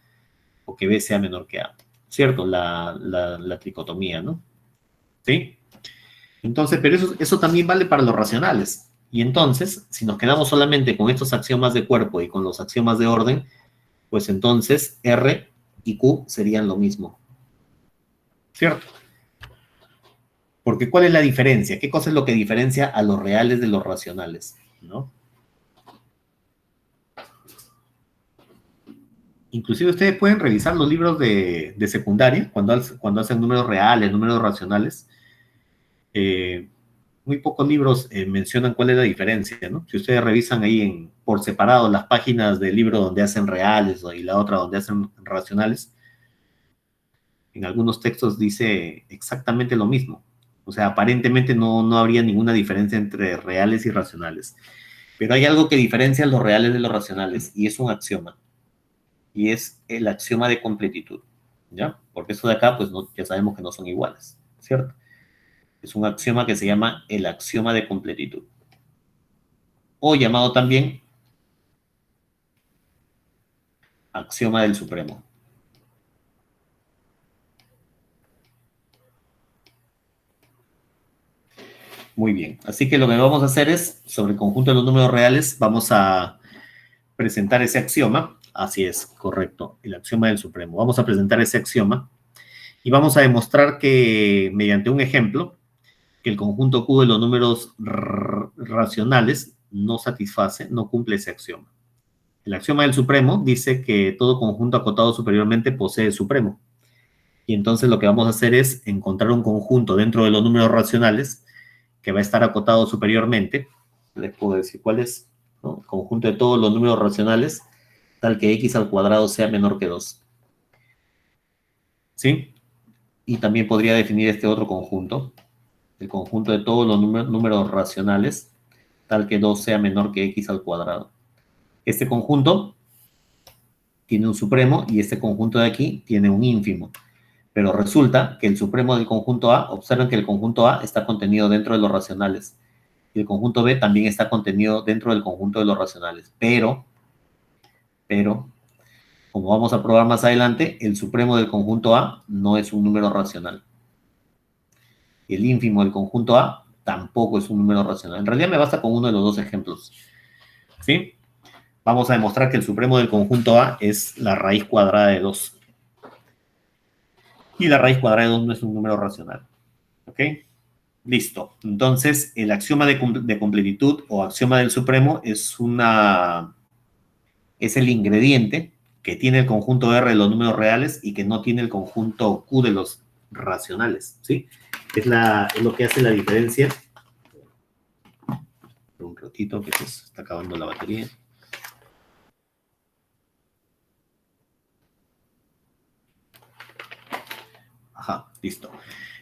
o que B sea menor que A. ¿Cierto? La tricotomía, ¿no? ¿Sí? Entonces, pero eso también vale para los racionales. Y entonces, si nos quedamos solamente con estos axiomas de cuerpo y con los axiomas de orden, pues entonces R y Q serían lo mismo. ¿Cierto? Porque ¿cuál es la diferencia? ¿Qué cosa es lo que diferencia a los reales de los racionales? ¿No? inclusive ustedes pueden revisar los libros de secundaria, cuando hacen números reales, números racionales. Muy pocos libros mencionan cuál es la diferencia, ¿no? Si ustedes revisan ahí por separado las páginas del libro donde hacen reales y la otra donde hacen racionales, en algunos textos dice exactamente lo mismo. O sea, aparentemente no habría ninguna diferencia entre reales y racionales. Pero hay algo que diferencia los reales de los racionales, y es un axioma. Y es el axioma de completitud, ¿ya? Porque esto de acá, pues ya sabemos que no son iguales, ¿cierto? Es un axioma que se llama el axioma de completitud. O llamado también axioma del supremo. Muy bien. Así que lo que vamos a hacer es, sobre el conjunto de los números reales, vamos a presentar ese axioma. Así es, correcto, el axioma del supremo. Vamos a presentar ese axioma y vamos a demostrar que, mediante un ejemplo, que el conjunto Q de los números racionales no satisface, no cumple ese axioma. El axioma del supremo dice que todo conjunto acotado superiormente posee supremo. Y entonces lo que vamos a hacer es encontrar un conjunto dentro de los números racionales que va a estar acotado superiormente. Les puedo decir cuál es, ¿no? Conjunto de todos los números racionales, tal que x al cuadrado sea menor que 2. ¿Sí? Y también podría definir este otro conjunto, el conjunto de todos los números racionales, tal que 2 sea menor que x al cuadrado. Este conjunto tiene un supremo y este conjunto de aquí tiene un ínfimo. Pero resulta que el supremo del conjunto A, observen que el conjunto A está contenido dentro de los racionales. Y el conjunto B también está contenido dentro del conjunto de los racionales. Pero, como vamos a probar más adelante, el supremo del conjunto A no es un número racional. Y el ínfimo del conjunto A tampoco es un número racional. En realidad me basta con uno de los dos ejemplos. ¿Sí? Vamos a demostrar que el supremo del conjunto A es la raíz cuadrada de 2. Y la raíz cuadrada de 2 no es un número racional. ¿Ok? Listo. Entonces, el axioma de completitud o axioma del supremo es el ingrediente que tiene el conjunto R de los números reales y que no tiene el conjunto Q de los racionales, ¿sí? Es lo que hace la diferencia. Un ratito que se está acabando la batería. Ajá, listo.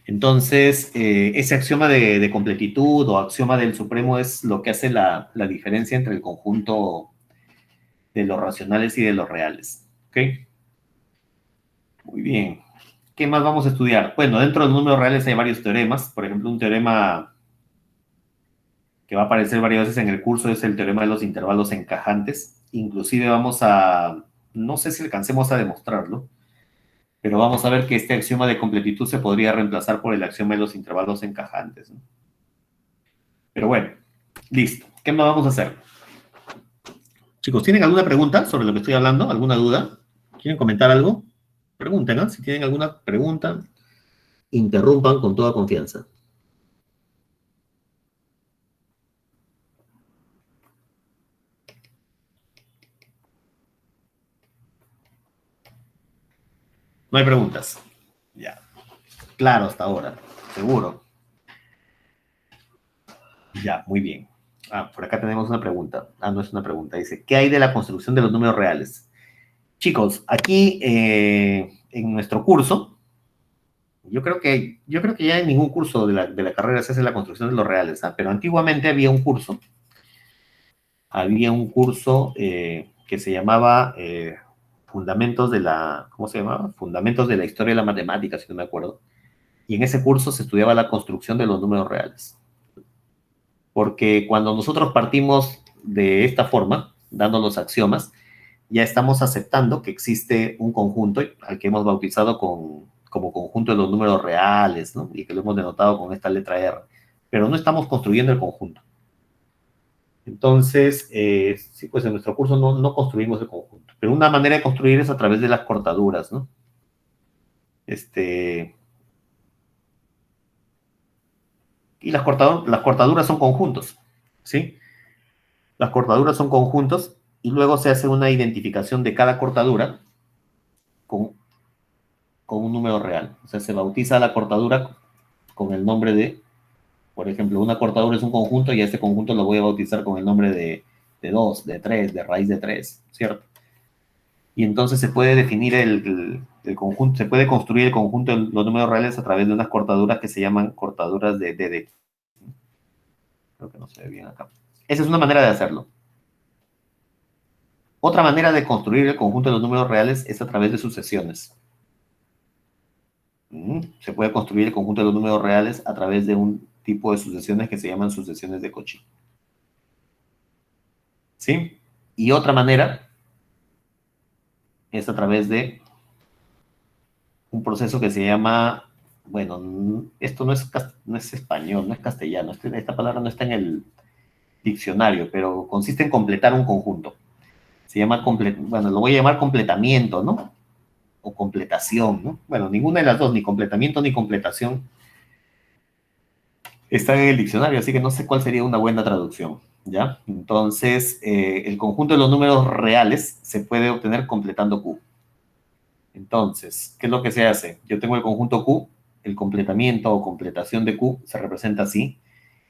Entonces, ese axioma de completitud o axioma del supremo es lo que hace la diferencia entre el conjunto de los racionales y de los reales. ¿Ok? Muy bien. ¿Qué más vamos a estudiar? Bueno, dentro de los números reales hay varios teoremas. Por ejemplo, un teorema que va a aparecer varias veces en el curso es el teorema de los intervalos encajantes. Inclusive no sé si alcancemos a demostrarlo, pero vamos a ver que este axioma de completitud se podría reemplazar por el axioma de los intervalos encajantes, ¿no? Pero bueno, listo. ¿Qué más vamos a hacer? Chicos, ¿tienen alguna pregunta sobre lo que estoy hablando? ¿Alguna duda? ¿Quieren comentar algo? Pregunten, ¿no? Si tienen alguna pregunta, interrumpan con toda confianza. No hay preguntas. Ya. Claro, hasta ahora. Seguro. Ya, muy bien. Por acá tenemos una pregunta. No es una pregunta. Dice, ¿qué hay de la construcción de los números reales? Chicos, aquí en nuestro curso, yo creo que ya en ningún curso de la carrera se hace la construcción de los reales, pero antiguamente había un curso que se llamaba Fundamentos de la, ¿cómo se llamaba? Fundamentos de la Historia de la Matemática, si no me acuerdo. Y en ese curso se estudiaba la construcción de los números reales. Porque cuando nosotros partimos de esta forma, dando los axiomas, ya estamos aceptando que existe un conjunto al que hemos bautizado como conjunto de los números reales, ¿no? Y que lo hemos denotado con esta letra R. Pero no estamos construyendo el conjunto. Entonces, sí, pues en nuestro curso no construimos el conjunto. Pero una manera de construir es a través de las cortaduras, ¿no? Y las cortaduras son conjuntos, ¿sí? Las cortaduras son conjuntos y luego se hace una identificación de cada cortadura con un número real. O sea, se bautiza la cortadura con el nombre de, por ejemplo, una cortadura es un conjunto y a este conjunto lo voy a bautizar con el nombre de 2, de 3, de raíz de 3, ¿cierto? Y entonces se puede definir el conjunto, se puede construir el conjunto de los números reales a través de unas cortaduras que se llaman cortaduras de DD. Creo que no se ve bien acá. Esa es una manera de hacerlo. Otra manera de construir el conjunto de los números reales es a través de sucesiones. Se puede construir el conjunto de los números reales a través de un tipo de sucesiones que se llaman sucesiones de Cauchy. ¿Sí? Y otra manera es a través de un proceso que se llama, bueno, esto no es español, no es castellano, esta palabra no está en el diccionario, pero consiste en completar un conjunto. Se llama, bueno, lo voy a llamar completamiento, ¿no? O completación, ¿no? Bueno, ninguna de las dos, ni completamiento ni completación, está en el diccionario, así que no sé cuál sería una buena traducción, ¿ya? Entonces, el conjunto de los números reales se puede obtener completando Q. Entonces, ¿qué es lo que se hace? Yo tengo el conjunto Q, el completamiento o completación de Q se representa así,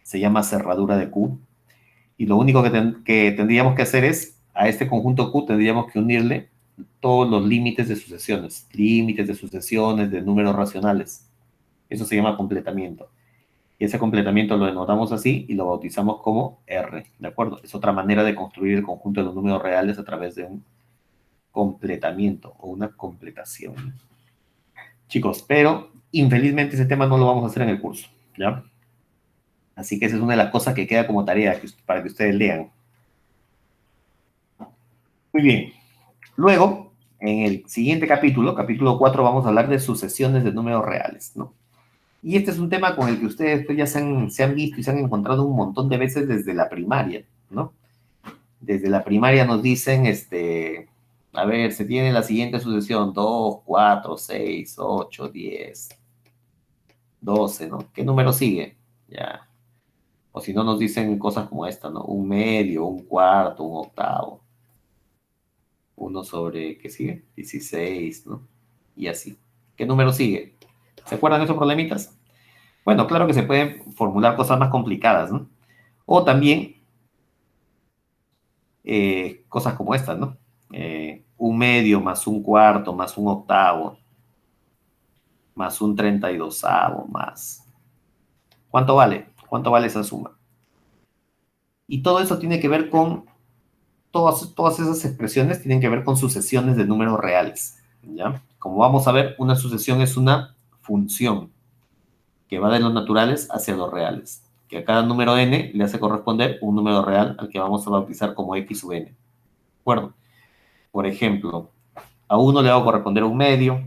se llama cerradura de Q, y lo único que tendríamos que hacer es, a este conjunto Q tendríamos que unirle todos los límites de sucesiones de números racionales. Eso se llama completamiento. Y ese completamiento lo denotamos así y lo bautizamos como R, ¿de acuerdo? Es otra manera de construir el conjunto de los números reales a través de un completamiento o una completación. Chicos, pero infelizmente ese tema no lo vamos a hacer en el curso, ¿ya? Así que esa es una de las cosas que queda como tarea para que ustedes lean. Muy bien. Luego, en el siguiente capítulo, capítulo 4, vamos a hablar de sucesiones de números reales, ¿no? Y este es un tema con el que ustedes pues, ya se han visto y se han encontrado un montón de veces desde la primaria, ¿no? Desde la primaria nos dicen, a ver, se tiene la siguiente sucesión, 2, 4, 6, 8, 10, 12, ¿no? ¿Qué número sigue? Ya. O si no, nos dicen cosas como esta, ¿no? Un medio, un cuarto, un octavo. Uno sobre, ¿qué sigue? 16, ¿no? Y así. ¿Qué número sigue? ¿Se acuerdan de esos problemitas? Bueno, claro que se pueden formular cosas más complicadas, ¿no? O también cosas como estas, ¿no? Un medio más un cuarto más un octavo más un 32avo más. ¿Cuánto vale? ¿Cuánto vale esa suma? Y todo eso tiene que ver con, todas esas expresiones tienen que ver con sucesiones de números reales, ¿ya? Como vamos a ver, una sucesión es una función que va de los naturales hacia los reales, que a cada número n le hace corresponder un número real al que vamos a bautizar como x sub n. ¿De acuerdo? Por ejemplo, a 1 le hago corresponder un medio,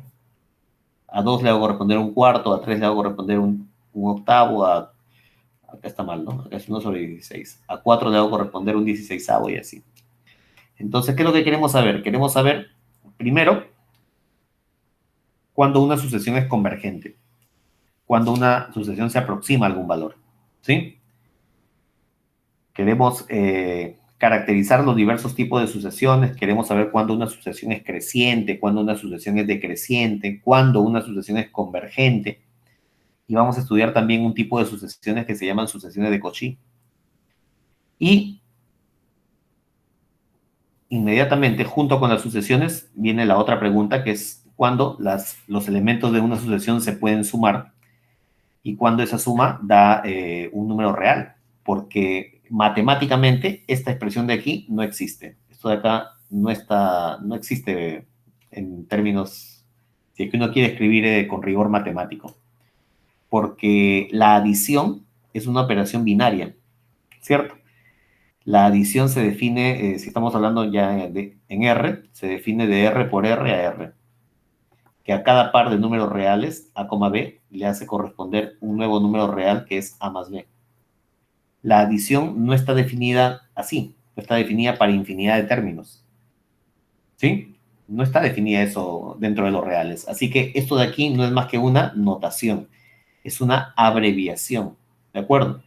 a 2 le hago corresponder un cuarto, a 3 le hago corresponder un octavo, acá está mal, ¿no? Acá es 1 sobre 16. A 4 le hago corresponder un 16avo y así. Entonces, ¿qué es lo que queremos saber? Queremos saber, primero, cuando una sucesión es convergente, cuando una sucesión se aproxima a algún valor, ¿sí? Queremos caracterizar los diversos tipos de sucesiones, queremos saber cuándo una sucesión es creciente, cuándo una sucesión es decreciente, cuándo una sucesión es convergente, y vamos a estudiar también un tipo de sucesiones que se llaman sucesiones de Cauchy. Y inmediatamente, junto con las sucesiones, viene la otra pregunta, que es cuándo los elementos de una sucesión se pueden sumar y cuándo esa suma da un número real, porque matemáticamente esta expresión de aquí no existe. Esto de acá no existe en términos, si es que uno quiere escribir con rigor matemático, porque la adición es una operación binaria, ¿cierto? La adición se define, si estamos hablando ya en R, se define de R por R a R, que a cada par de números reales, A, B, le hace corresponder un nuevo número real que es A más B. La adición no está definida así, no está definida para infinidad de términos, ¿sí? No está definida eso dentro de los reales. Así que esto de aquí no es más que una notación, es una abreviación, ¿de acuerdo?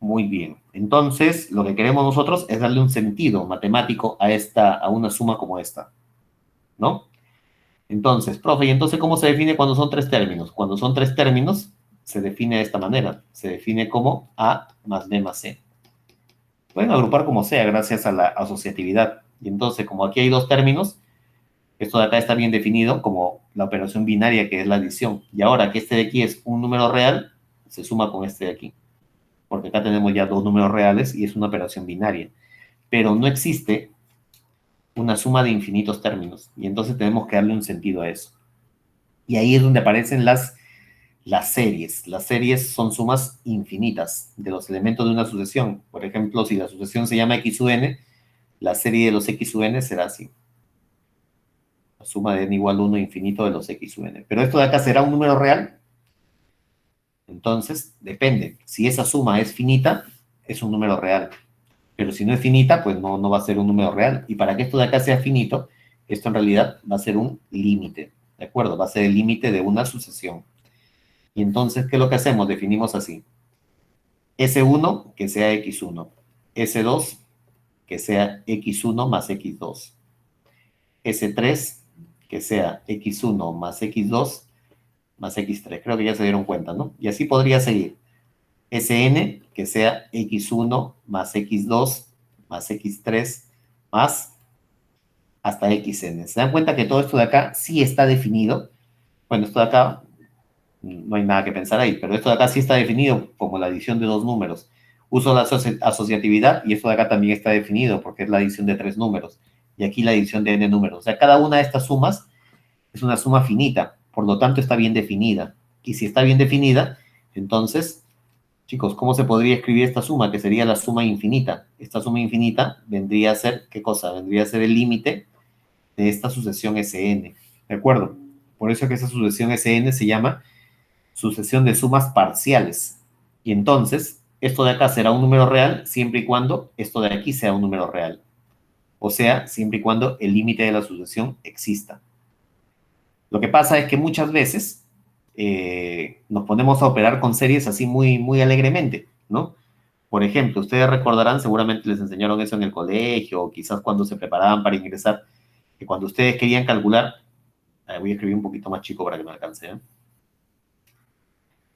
Muy bien. Entonces, lo que queremos nosotros es darle un sentido matemático a una suma como esta, ¿no? Entonces, profe, ¿y entonces cómo se define cuando son tres términos? Cuando son tres términos, se define de esta manera. Se define como A más B más C. Pueden agrupar como sea, gracias a la asociatividad. Y entonces, como aquí hay dos términos, esto de acá está bien definido como la operación binaria, que es la adición. Y ahora que este de aquí es un número real, se suma con este de aquí. Porque acá tenemos ya dos números reales y es una operación binaria. Pero no existe una suma de infinitos términos. Y entonces tenemos que darle un sentido a eso. Y ahí es donde aparecen las series. Las series son sumas infinitas de los elementos de una sucesión. Por ejemplo, si la sucesión se llama x u n, la serie de los x u n será así. La suma de n igual a 1 infinito de los x u n. Pero esto de acá será un número real. Entonces, depende. Si esa suma es finita, es un número real. Pero si no es finita, pues no va a ser un número real. Y para que esto de acá sea finito, esto en realidad va a ser un límite. ¿De acuerdo? Va a ser el límite de una sucesión. Y entonces, ¿qué es lo que hacemos? Definimos así. S1, que sea x1. S2, que sea x1 más x2. S3, que sea x1 más x2 más x3. Creo que ya se dieron cuenta, ¿no? Y así podría seguir. Sn, que sea x1 más x2 más x3 más hasta xn. ¿Se dan cuenta que todo esto de acá sí está definido? Bueno, esto de acá no hay nada que pensar ahí, pero esto de acá sí está definido como la adición de dos números. Uso la asociatividad y esto de acá también está definido porque es la adición de tres números y aquí la adición de n números. O sea, cada una de estas sumas es una suma finita, por lo tanto está bien definida. Y si está bien definida, entonces, chicos, ¿cómo se podría escribir esta suma? Que sería la suma infinita. Esta suma infinita vendría a ser, ¿qué cosa? Vendría a ser el límite de esta sucesión Sn. ¿De acuerdo? Por eso que esa sucesión Sn se llama sucesión de sumas parciales. Y entonces, esto de acá será un número real siempre y cuando esto de aquí sea un número real. O sea, siempre y cuando el límite de la sucesión exista. Lo que pasa es que muchas veces nos ponemos a operar con series así muy, muy alegremente, ¿no? Por ejemplo, ustedes recordarán, seguramente les enseñaron eso en el colegio, o quizás cuando se preparaban para ingresar, que cuando ustedes querían calcular, voy a escribir un poquito más chico para que me alcance, ¿eh?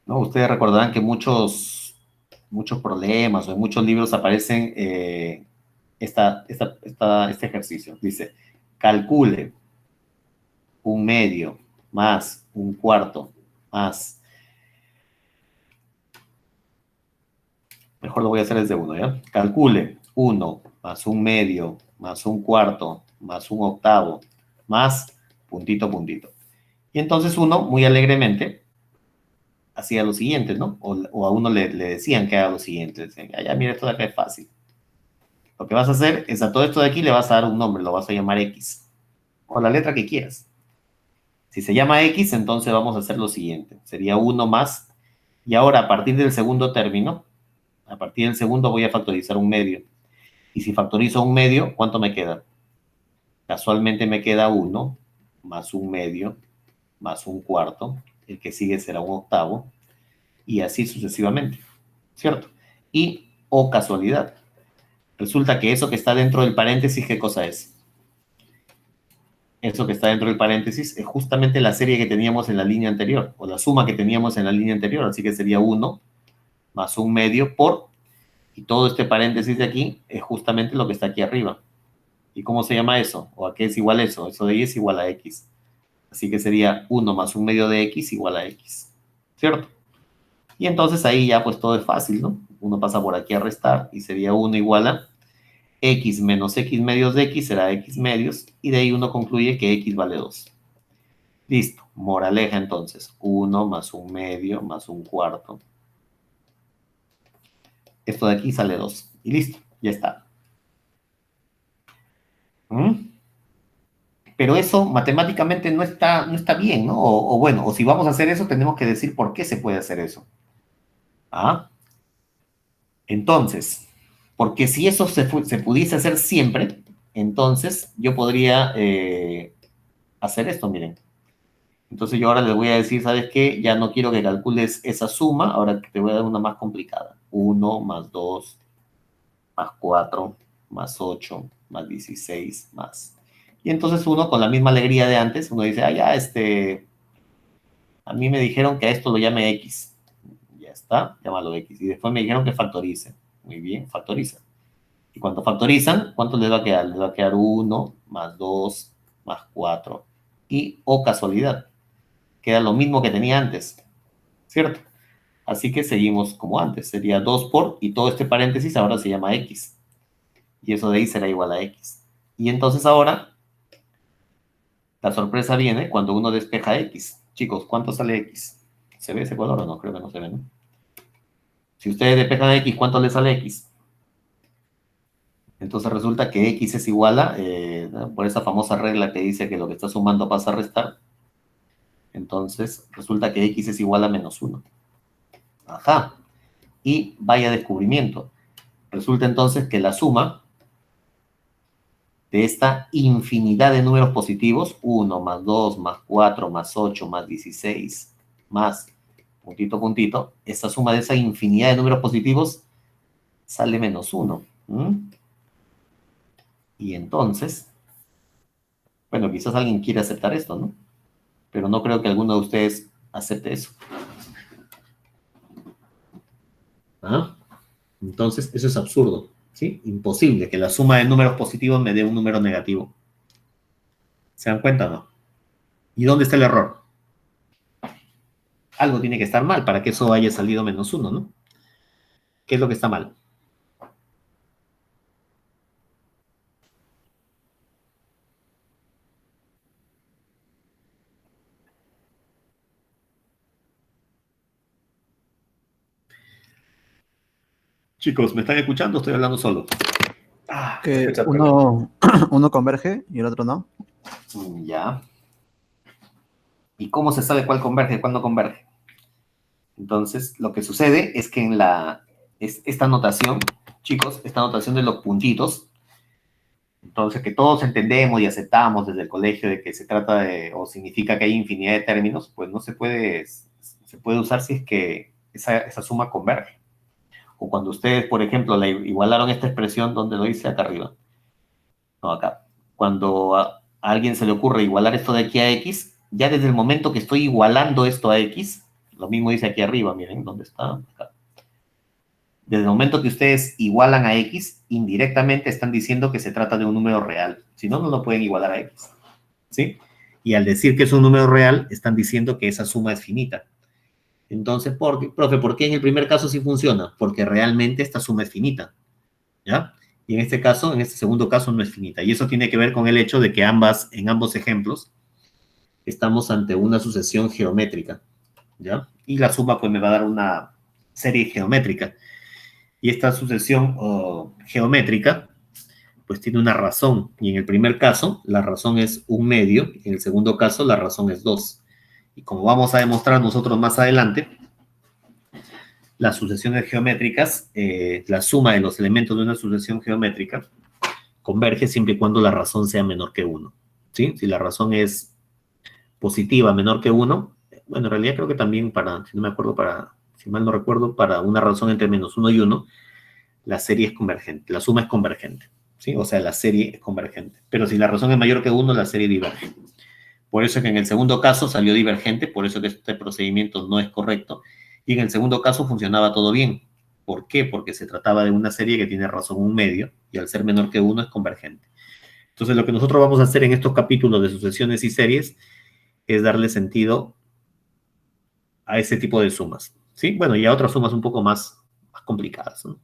¿No? Ustedes recordarán que muchos problemas o en muchos libros aparecen este ejercicio. Dice, calcule un medio más un cuarto más... Mejor lo voy a hacer desde uno, ¿ya? Calcule 1 más un medio más un cuarto más un octavo más puntito, puntito. Y entonces uno, muy alegremente, hacía lo siguiente, ¿no? O a uno le decían que haga lo siguiente. Decían, ya, mira, esto de acá es fácil. Lo que vas a hacer es a todo esto de aquí le vas a dar un nombre, lo vas a llamar X. O la letra que quieras. Si se llama X, entonces vamos a hacer lo siguiente. Sería 1 más. Y ahora, a partir del segundo término, a partir del segundo voy a factorizar un medio. Y si factorizo un medio, ¿cuánto me queda? Casualmente me queda 1 más un medio más un cuarto. El que sigue será un octavo. Y así sucesivamente, ¿cierto? Y, o casualidad, resulta que eso que está dentro del paréntesis, ¿qué cosa es? Eso que está dentro del paréntesis es justamente la serie que teníamos en la línea anterior, o la suma que teníamos en la línea anterior, así que sería 1 más un medio por, y todo este paréntesis de aquí es justamente lo que está aquí arriba. ¿Y cómo se llama eso? ¿O a qué es igual eso? Eso de ahí es igual a x. Así que sería 1 más un medio de x igual a x, ¿cierto? Y entonces ahí ya pues todo es fácil, ¿no? Uno pasa por aquí a restar y sería 1 igual a x menos x medios de x será x medios y de ahí uno concluye que x vale 2. Listo. Moraleja entonces. 1 más un medio más un cuarto. Esto de aquí sale 2. Y listo. Ya está. Pero eso matemáticamente no está bien, ¿no? O bueno, o si vamos a hacer eso, tenemos que decir por qué se puede hacer eso. ¿Ah? Entonces, porque si eso se pudiese hacer siempre, entonces yo podría hacer esto, miren. Entonces yo ahora les voy a decir, ¿sabes qué? Ya no quiero que calcules esa suma, ahora te voy a dar una más complicada. 1 más 2 más 4 más 8 más 16 más... Y entonces uno, con la misma alegría de antes, uno dice, ah, ya, a mí me dijeron que a esto lo llame X. Ya está, llámalo X. Y después me dijeron que factorice. Muy bien, factoriza. Y cuando factorizan, ¿cuánto les va a quedar? Les va a quedar 1 más 2 más 4. Y, oh casualidad, queda lo mismo que tenía antes, ¿cierto? Así que seguimos como antes. Sería 2 por, y todo este paréntesis ahora se llama X. Y eso de ahí será igual a X. Y entonces ahora, la sorpresa viene cuando uno despeja X. Chicos, ¿cuánto sale X? ¿Se ve ese color o no? Creo que no se ve, ¿no? Si ustedes despejan X, ¿cuánto les sale X? Entonces resulta que X es igual a, por esa famosa regla que dice que lo que está sumando pasa a restar. Entonces resulta que X es igual a -1. Ajá. Y vaya descubrimiento. Resulta entonces que la suma de esta infinidad de números positivos, 1 más 2 más 4 más 8 más 16 más puntito, puntito, esta suma de esa infinidad de números positivos sale -1. Y entonces, bueno, quizás alguien quiera aceptar esto, ¿no? Pero no creo que alguno de ustedes acepte eso. ¿Ah? Entonces, eso es absurdo, ¿sí? Imposible que la suma de números positivos me dé un número negativo. ¿Se dan cuenta o no? ¿Y dónde está el error? Algo tiene que estar mal para que eso haya salido -1, ¿no? ¿Qué es lo que está mal? Chicos, ¿me están escuchando o estoy hablando solo? Que uno, uno converge y el otro no. Ya. ¿Y cómo se sabe cuál converge y cuál no converge? Entonces, lo que sucede es que en esta notación, chicos, esta notación de los puntitos, entonces que todos entendemos y aceptamos desde el colegio de que se trata de, o significa que hay infinidad de términos, pues no se puede usar si es que esa suma converge. O cuando ustedes, por ejemplo, le igualaron esta expresión donde lo dice acá arriba. No, acá. Cuando a alguien se le ocurre igualar esto de aquí a X, ya desde el momento que estoy igualando esto a X, lo mismo dice aquí arriba, miren, ¿dónde está? Acá. Desde el momento que ustedes igualan a X, indirectamente están diciendo que se trata de un número real. Si no, no lo pueden igualar a X. ¿Sí? Y al decir que es un número real, están diciendo que esa suma es finita. Entonces, profe, ¿por qué en el primer caso sí funciona? Porque realmente esta suma es finita. ¿Ya? Y en este caso, en este segundo caso, no es finita. Y eso tiene que ver con el hecho de que en ambos ejemplos estamos ante una sucesión geométrica. ¿Ya? Y la suma pues me va a dar una serie geométrica. Y esta sucesión geométrica pues tiene una razón. Y en el primer caso, la razón es 1/2. En el segundo caso, la razón es 2. Y como vamos a demostrar nosotros más adelante, las sucesiones geométricas, la suma de los elementos de una sucesión geométrica converge siempre y cuando la razón sea menor que 1. ¿Sí? Si la razón es positiva menor que 1, bueno, en realidad creo que también si no me acuerdo, si mal no recuerdo, para una razón entre -1 y 1, la serie es convergente, la suma es convergente. ¿Sí? O sea, la serie es convergente. Pero si la razón es mayor que 1, la serie diverge. Por eso es que en el segundo caso salió divergente, por eso que este procedimiento no es correcto. Y en el segundo caso funcionaba todo bien. ¿Por qué? Porque se trataba de una serie que tiene razón 1/2 y al ser menor que 1 es convergente. Entonces lo que nosotros vamos a hacer en estos capítulos de sucesiones y series es darle sentido a ese tipo de sumas. ¿Sí? Bueno, y a otras sumas un poco más complicadas, ¿no?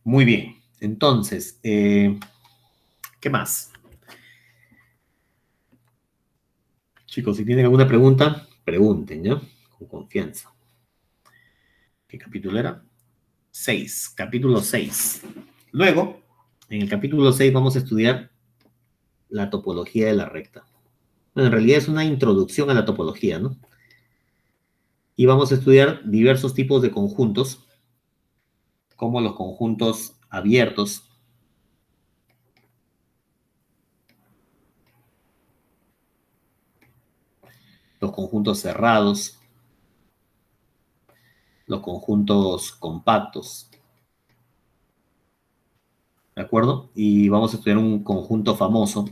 Muy bien. Entonces, ¿qué más? Chicos, si tienen alguna pregunta, pregunten, ¿ya? Con confianza. ¿Qué capítulo era? 6, capítulo 6. Luego, en el capítulo 6 vamos a estudiar la topología de la recta. Bueno, en realidad es una introducción a la topología, ¿no? Y vamos a estudiar diversos tipos de conjuntos, como los conjuntos abiertos, los conjuntos cerrados, los conjuntos compactos, ¿de acuerdo? Y vamos a estudiar un conjunto famoso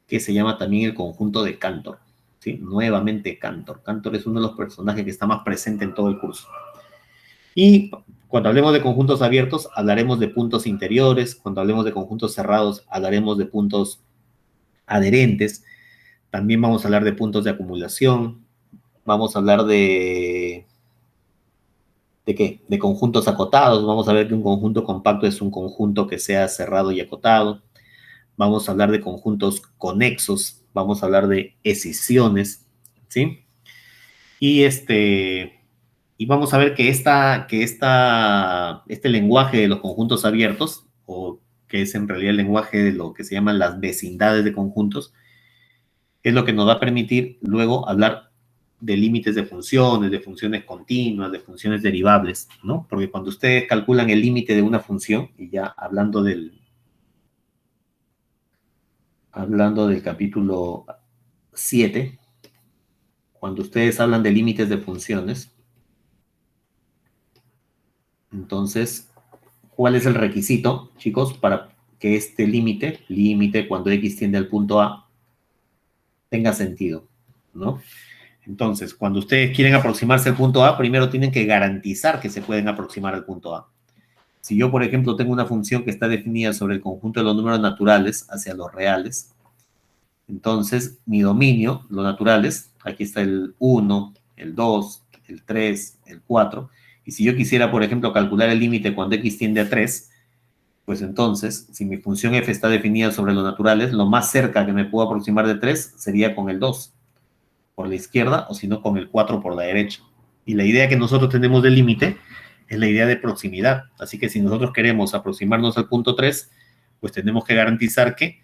que se llama también el conjunto de Cantor, ¿sí? Nuevamente Cantor. Cantor es uno de los personajes que está más presente en todo el curso. Y cuando hablemos de conjuntos abiertos, hablaremos de puntos interiores. Cuando hablemos de conjuntos cerrados, hablaremos de puntos adherentes. También vamos a hablar de puntos de acumulación. Vamos a hablar ¿de qué? De conjuntos acotados. Vamos a ver que un conjunto compacto es un conjunto que sea cerrado y acotado. Vamos a hablar de conjuntos conexos. Vamos a hablar de escisiones, ¿sí? Y y vamos a ver que este lenguaje de los conjuntos abiertos, o que es en realidad el lenguaje de lo que se llaman las vecindades de conjuntos, es lo que nos va a permitir luego hablar de límites de funciones continuas, de funciones derivables, ¿no? Porque cuando ustedes calculan el límite de una función, y ya hablando del capítulo 7, cuando ustedes hablan de límites de funciones, entonces, ¿cuál es el requisito, chicos, para que este límite cuando x tiende al punto A, tenga sentido, ¿no? Entonces, cuando ustedes quieren aproximarse al punto A, primero tienen que garantizar que se pueden aproximar al punto A. Si yo, por ejemplo, tengo una función que está definida sobre el conjunto de los números naturales hacia los reales, entonces mi dominio, los naturales, aquí está el 1, el 2, el 3, el 4, y si yo quisiera, por ejemplo, calcular el límite cuando x tiende a 3, pues entonces, si mi función f está definida sobre los naturales, lo más cerca que me puedo aproximar de 3 sería con el 2 por la izquierda, o si no con el 4 por la derecha. Y la idea que nosotros tenemos del límite es la idea de proximidad. Así que si nosotros queremos aproximarnos al punto 3, pues tenemos que garantizar que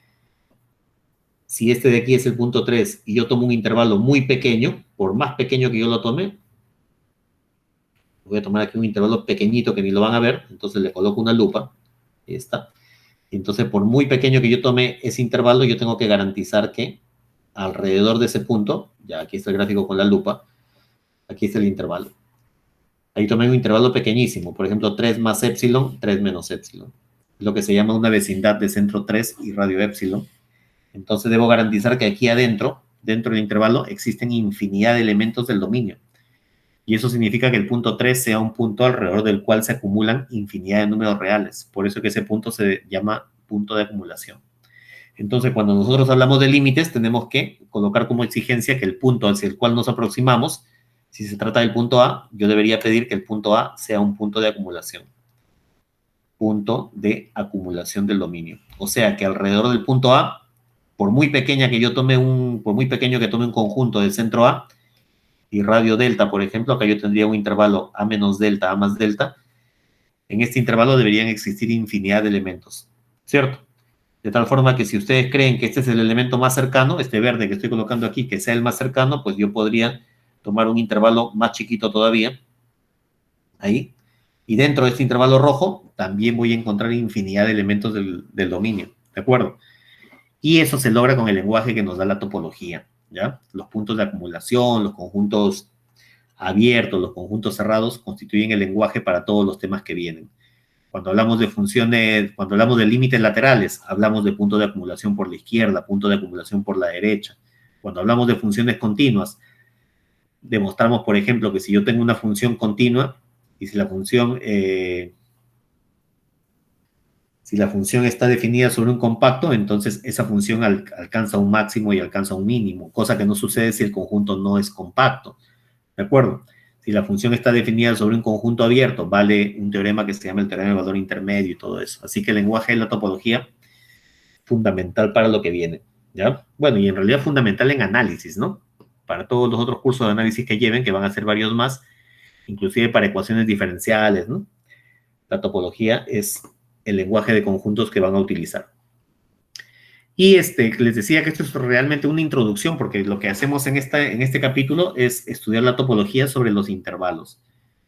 si este de aquí es el punto 3 y yo tomo un intervalo muy pequeño, por más pequeño que yo lo tome, voy a tomar aquí un intervalo pequeñito que ni lo van a ver, entonces le coloco una lupa, ahí está. Y entonces, por muy pequeño que yo tome ese intervalo, yo tengo que garantizar que alrededor de ese punto, ya aquí está el gráfico con la lupa, aquí está el intervalo. Ahí tomé un intervalo pequeñísimo, por ejemplo, 3 más épsilon, 3 menos épsilon. Es lo que se llama una vecindad de centro 3 y radio épsilon. Entonces debo garantizar que aquí adentro, dentro del intervalo, existen infinidad de elementos del dominio. Y eso significa que el punto 3 sea un punto alrededor del cual se acumulan infinidad de números reales. Por eso que ese punto se llama punto de acumulación. Entonces, cuando nosotros hablamos de límites, tenemos que colocar como exigencia que el punto hacia el cual nos aproximamos, si se trata del punto A, yo debería pedir que el punto A sea un punto de acumulación. Punto de acumulación del dominio. O sea, que alrededor del punto A, por muy pequeño que tome un conjunto del centro A y radio delta, por ejemplo, acá yo tendría un intervalo A menos delta, A más delta. En este intervalo deberían existir infinidad de elementos, ¿cierto? De tal forma que si ustedes creen que este es el elemento más cercano, este verde que estoy colocando aquí, que sea el más cercano, pues yo podría tomar un intervalo más chiquito todavía, ahí, y dentro de este intervalo rojo también voy a encontrar infinidad de elementos del dominio, ¿de acuerdo? Y eso se logra con el lenguaje que nos da la topología, ¿ya? Los puntos de acumulación, los conjuntos abiertos, los conjuntos cerrados, constituyen el lenguaje para todos los temas que vienen. Cuando hablamos de funciones, cuando hablamos de límites laterales, hablamos de punto de acumulación por la izquierda, punto de acumulación por la derecha. Cuando hablamos de funciones continuas, demostramos, por ejemplo, que si yo tengo una función continua y si la función está definida sobre un compacto, entonces esa función alcanza un máximo y alcanza un mínimo, cosa que no sucede si el conjunto no es compacto. ¿De acuerdo? Si la función está definida sobre un conjunto abierto, vale un teorema que se llama el teorema del valor intermedio y todo eso. Así que el lenguaje de la topología, fundamental para lo que viene, ¿ya? Bueno, y en realidad fundamental en análisis, ¿no? Para todos los otros cursos de análisis que lleven, que van a ser varios más, inclusive para ecuaciones diferenciales, ¿no? La topología es el lenguaje de conjuntos que van a utilizar. Y les decía que esto es realmente una introducción, porque lo que hacemos en este capítulo es estudiar la topología sobre los intervalos.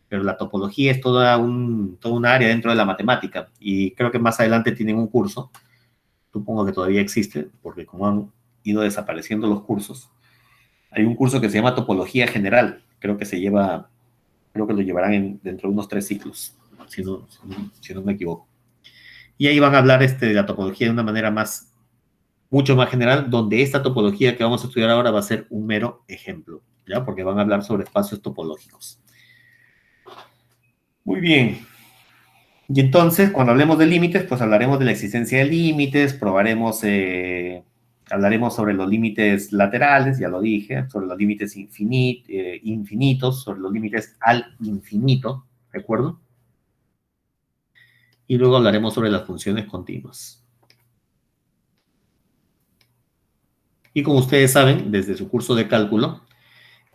Pero la topología es toda una área dentro de la matemática, y creo que más adelante tienen un curso, supongo que todavía existe, porque como han ido desapareciendo los cursos, hay un curso que se llama Topología General, creo que lo llevarán dentro de unos 3 ciclos, si no me equivoco. Y ahí van a hablar de la topología de una manera mucho más general, donde esta topología que vamos a estudiar ahora va a ser un mero ejemplo, ¿ya? Porque van a hablar sobre espacios topológicos. Muy bien. Y entonces, cuando hablemos de límites, pues hablaremos de la existencia de límites, hablaremos sobre los límites laterales, ya lo dije, sobre los límites infinitos, sobre los límites al infinito, ¿de acuerdo? Y luego hablaremos sobre las funciones continuas. Y como ustedes saben, desde su curso de cálculo,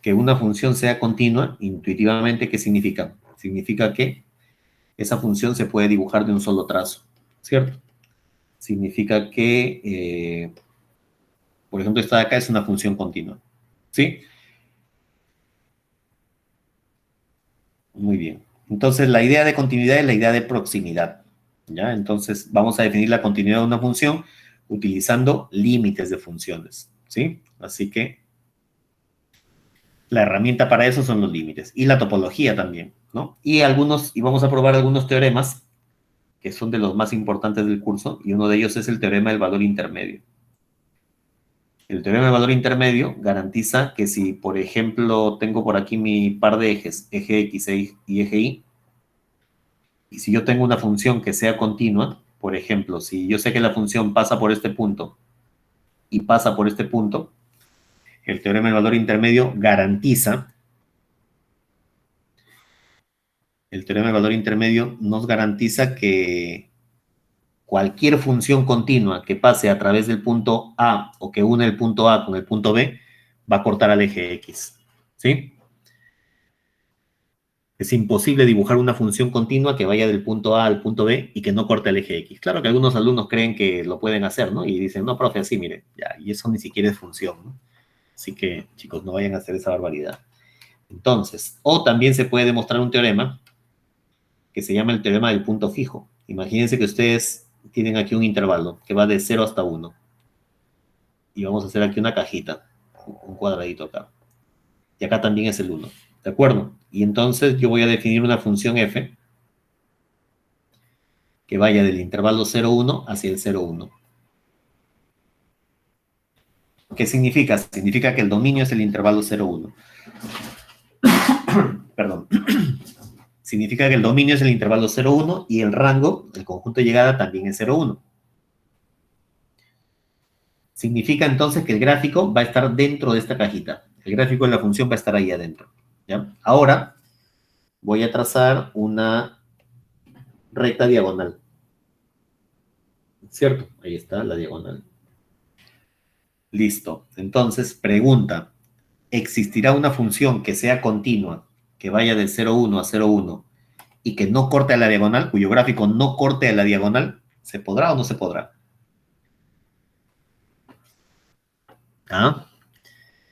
que una función sea continua, intuitivamente, ¿qué significa? Significa que esa función se puede dibujar de un solo trazo, ¿cierto? Significa que, por ejemplo, esta de acá es una función continua, ¿sí? Muy bien. Entonces, la idea de continuidad es la idea de proximidad, ¿ya? Entonces, vamos a definir la continuidad de una función utilizando límites de funciones, ¿sí? Así que la herramienta para eso son los límites y la topología también, ¿no? Y vamos a probar algunos teoremas que son de los más importantes del curso, y uno de ellos es el teorema del valor intermedio. El teorema del valor intermedio garantiza que si, por ejemplo, tengo por aquí mi par de ejes, eje X y eje Y, y si yo tengo una función que sea continua, por ejemplo, si yo sé que la función pasa por este punto y pasa por este punto, el teorema del valor intermedio nos garantiza que cualquier función continua que pase a través del punto A o que une el punto A con el punto B va a cortar al eje X, ¿sí? Es imposible dibujar una función continua que vaya del punto A al punto B y que no corte el eje X. Claro que algunos alumnos creen que lo pueden hacer, ¿no? Y dicen, no, profe, así, mire, ya, y eso ni siquiera es función, ¿no? Así que, chicos, no vayan a hacer esa barbaridad. Entonces, o también se puede demostrar un teorema que se llama el teorema del punto fijo. Imagínense que ustedes tienen aquí un intervalo que va de 0 hasta 1. Y vamos a hacer aquí una cajita, un cuadradito acá. Y acá también es el 1, ¿de acuerdo? Y entonces yo voy a definir una función f que vaya del intervalo 0, 1 hacia el 0, 1. ¿Qué significa? Significa que el dominio es el intervalo 0, 1. Perdón. Significa que el dominio es el intervalo 0, 1 y el rango, el conjunto de llegada, también es 0, 1. Significa entonces que el gráfico va a estar dentro de esta cajita. El gráfico de la función va a estar ahí adentro, ¿ya? Ahora voy a trazar una recta diagonal. ¿Cierto? Ahí está la diagonal. Listo. Entonces, pregunta. ¿Existirá una función que sea continua, que vaya del 0, 1 a 0, 1 y que no corte a la diagonal, cuyo gráfico no corte a la diagonal? ¿Se podrá o no se podrá? ¿Ah?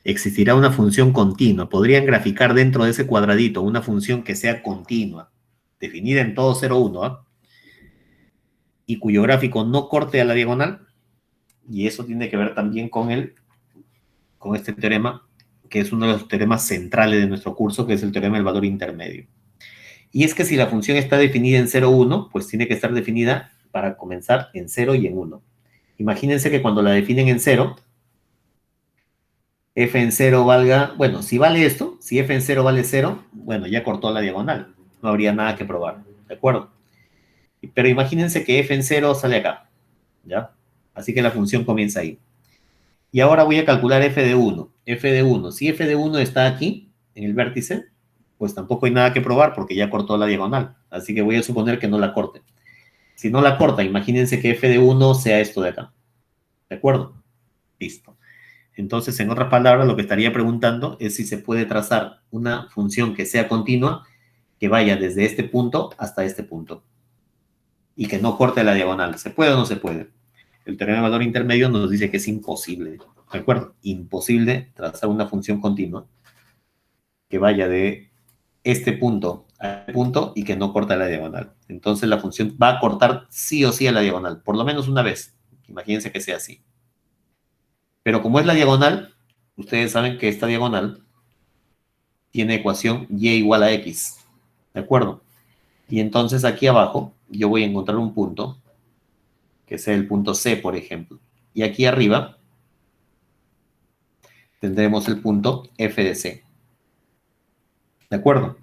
Existirá una función continua. Podrían graficar dentro de ese cuadradito una función que sea continua, definida en todo 0, 1, ¿ah? Y cuyo gráfico no corte a la diagonal. Y eso tiene que ver también con este teorema, que es uno de los teoremas centrales de nuestro curso, que es el teorema del valor intermedio. Y es que si la función está definida en 0, 1, pues tiene que estar definida, para comenzar, en 0 y en 1. Imagínense que cuando la definen en 0, f en 0 valga, bueno, si vale esto, si f en 0 vale 0, bueno, ya cortó la diagonal, no habría nada que probar, ¿de acuerdo? Pero imagínense que f en 0 sale acá, ¿ya? Así que la función comienza ahí. Y ahora voy a calcular f de 1. F de 1, si f de 1 está aquí, en el vértice, pues tampoco hay nada que probar porque ya cortó la diagonal. Así que voy a suponer que no la corte. Si no la corta, imagínense que f de 1 sea esto de acá. ¿De acuerdo? Listo. Entonces, en otras palabras, lo que estaría preguntando es si se puede trazar una función que sea continua, que vaya desde este punto hasta este punto. Y que no corte la diagonal. ¿Se puede o no se puede? El teorema de valor intermedio nos dice que es imposible. ¿De acuerdo? Imposible trazar una función continua que vaya de este punto a este punto y que no corta la diagonal. Entonces la función va a cortar sí o sí a la diagonal, por lo menos una vez. Imagínense que sea así. Pero como es la diagonal, ustedes saben que esta diagonal tiene ecuación y igual a x. ¿De acuerdo? Y entonces aquí abajo yo voy a encontrar un punto que sea el punto C, por ejemplo. Y aquí arriba tendremos el punto F de C. ¿De acuerdo?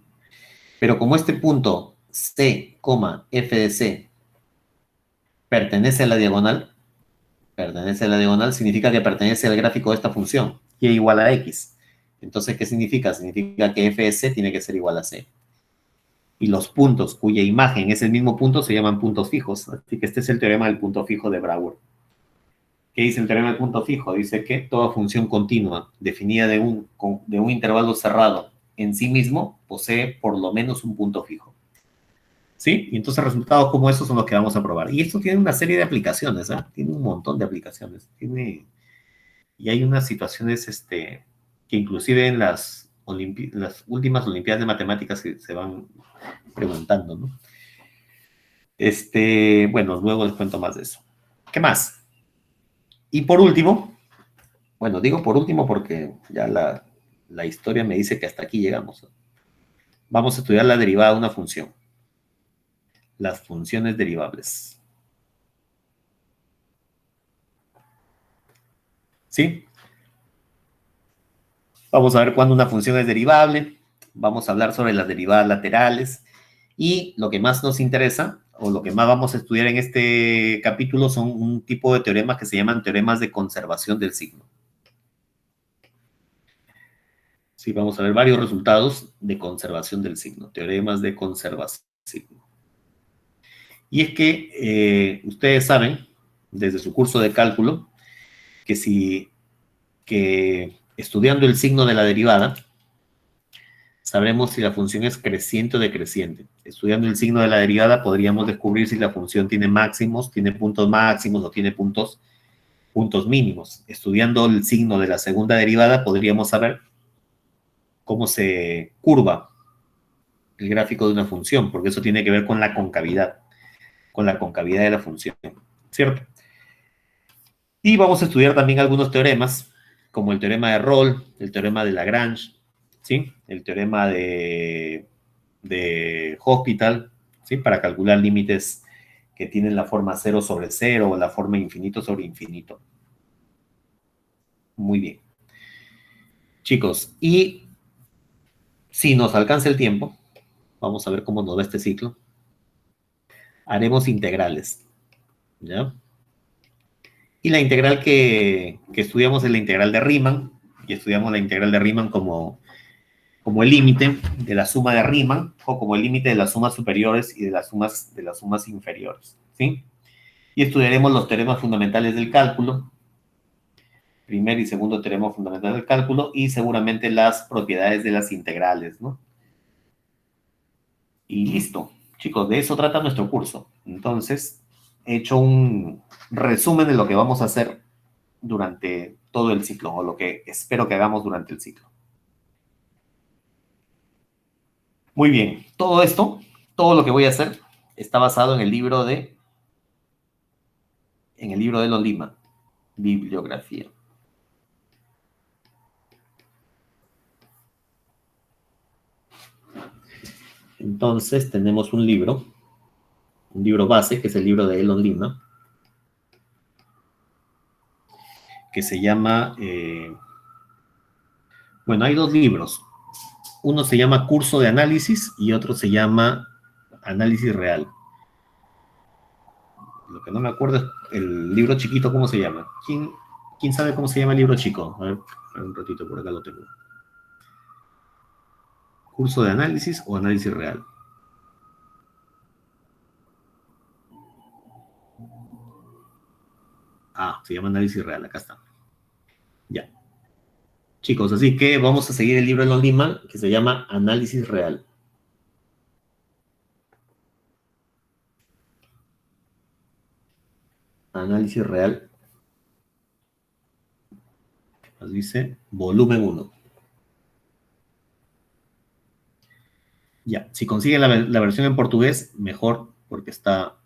Pero como este punto C, F de C pertenece a la diagonal, significa que pertenece al gráfico de esta función, y igual a X. Entonces, ¿qué significa? Significa que F de C tiene que ser igual a C. Y los puntos cuya imagen es el mismo punto se llaman puntos fijos. Así que este es el teorema del punto fijo de Brouwer. ¿Qué dice el teorema del punto fijo? Dice que toda función continua definida de un intervalo cerrado en sí mismo posee por lo menos un punto fijo. ¿Sí? Y entonces resultados como esos son los que vamos a probar. Y esto tiene una serie de aplicaciones, ¿eh? Tiene un montón de aplicaciones. Y hay unas situaciones que inclusive en las últimas Olimpiadas de Matemáticas se van preguntando, ¿no? Bueno, luego les cuento más de eso. ¿Qué más? Y por último, bueno, digo por último porque ya la historia me dice que hasta aquí llegamos. Vamos a estudiar la derivada de una función. Las funciones derivables. ¿Sí? Vamos a ver cuándo una función es derivable. Vamos a hablar sobre las derivadas laterales. Y lo que más nos interesa, o lo que más vamos a estudiar en este capítulo, son un tipo de teoremas que se llaman teoremas de conservación del signo. Sí, vamos a ver varios resultados de conservación del signo, teoremas de conservación del signo. Y es que ustedes saben, desde su curso de cálculo, que estudiando el signo de la derivada, sabremos si la función es creciente o decreciente. Estudiando el signo de la derivada podríamos descubrir si la función tiene máximos, tiene puntos máximos o tiene puntos mínimos. Estudiando el signo de la segunda derivada podríamos saber cómo se curva el gráfico de una función, porque eso tiene que ver con la concavidad de la función, ¿cierto? Y vamos a estudiar también algunos teoremas, como el teorema de Rolle, el teorema de Lagrange, ¿sí? El teorema de Hospital, ¿sí? Para calcular límites que tienen la forma 0 sobre 0 o la forma infinito sobre infinito. Muy bien. Chicos, y si nos alcanza el tiempo, vamos a ver cómo nos va este ciclo, haremos integrales, ¿ya? Y la integral que estudiamos es la integral de Riemann, y estudiamos la integral de Riemann como el límite de la suma de Riemann, o como el límite de las sumas superiores y de las sumas inferiores, ¿sí? Y estudiaremos los teoremas fundamentales del cálculo, primer y segundo teorema fundamental del cálculo, y seguramente las propiedades de las integrales, ¿no? Y listo, chicos, de eso trata nuestro curso. Entonces, he hecho un resumen de lo que vamos a hacer durante todo el ciclo, o lo que espero que hagamos durante el ciclo. Muy bien, todo esto, todo lo que voy a hacer, está basado en el libro de Elon Lima, bibliografía. Entonces, tenemos un libro base, que es el libro de Elon Lima, que se llama, bueno, hay dos libros. Uno se llama Curso de Análisis y otro se llama Análisis Real. Lo que no me acuerdo es el libro chiquito, ¿cómo se llama? ¿Quién sabe cómo se llama el libro chico? A ver, un ratito, por acá lo tengo. Curso de Análisis o Análisis Real. Ah, se llama Análisis Real, acá está. Ya. Chicos, así que vamos a seguir el libro de Elon Lima, que se llama Análisis Real. Análisis Real. Nos dice volumen 1. Ya, si consiguen la versión en portugués, mejor, porque está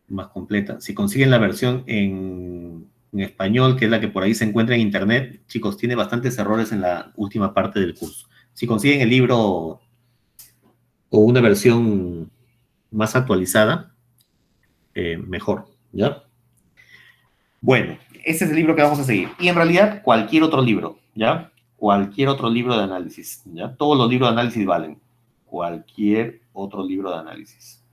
más completa. Si consiguen la versión en español, que es la que por ahí se encuentra en internet, chicos, tiene bastantes errores en la última parte del curso. Si consiguen el libro o una versión más actualizada, mejor, ¿ya? Bueno, ese es el libro que vamos a seguir. Y en realidad, cualquier otro libro, ¿ya? Cualquier otro libro de análisis, ¿ya? Todos los libros de análisis valen. Cualquier otro libro de análisis.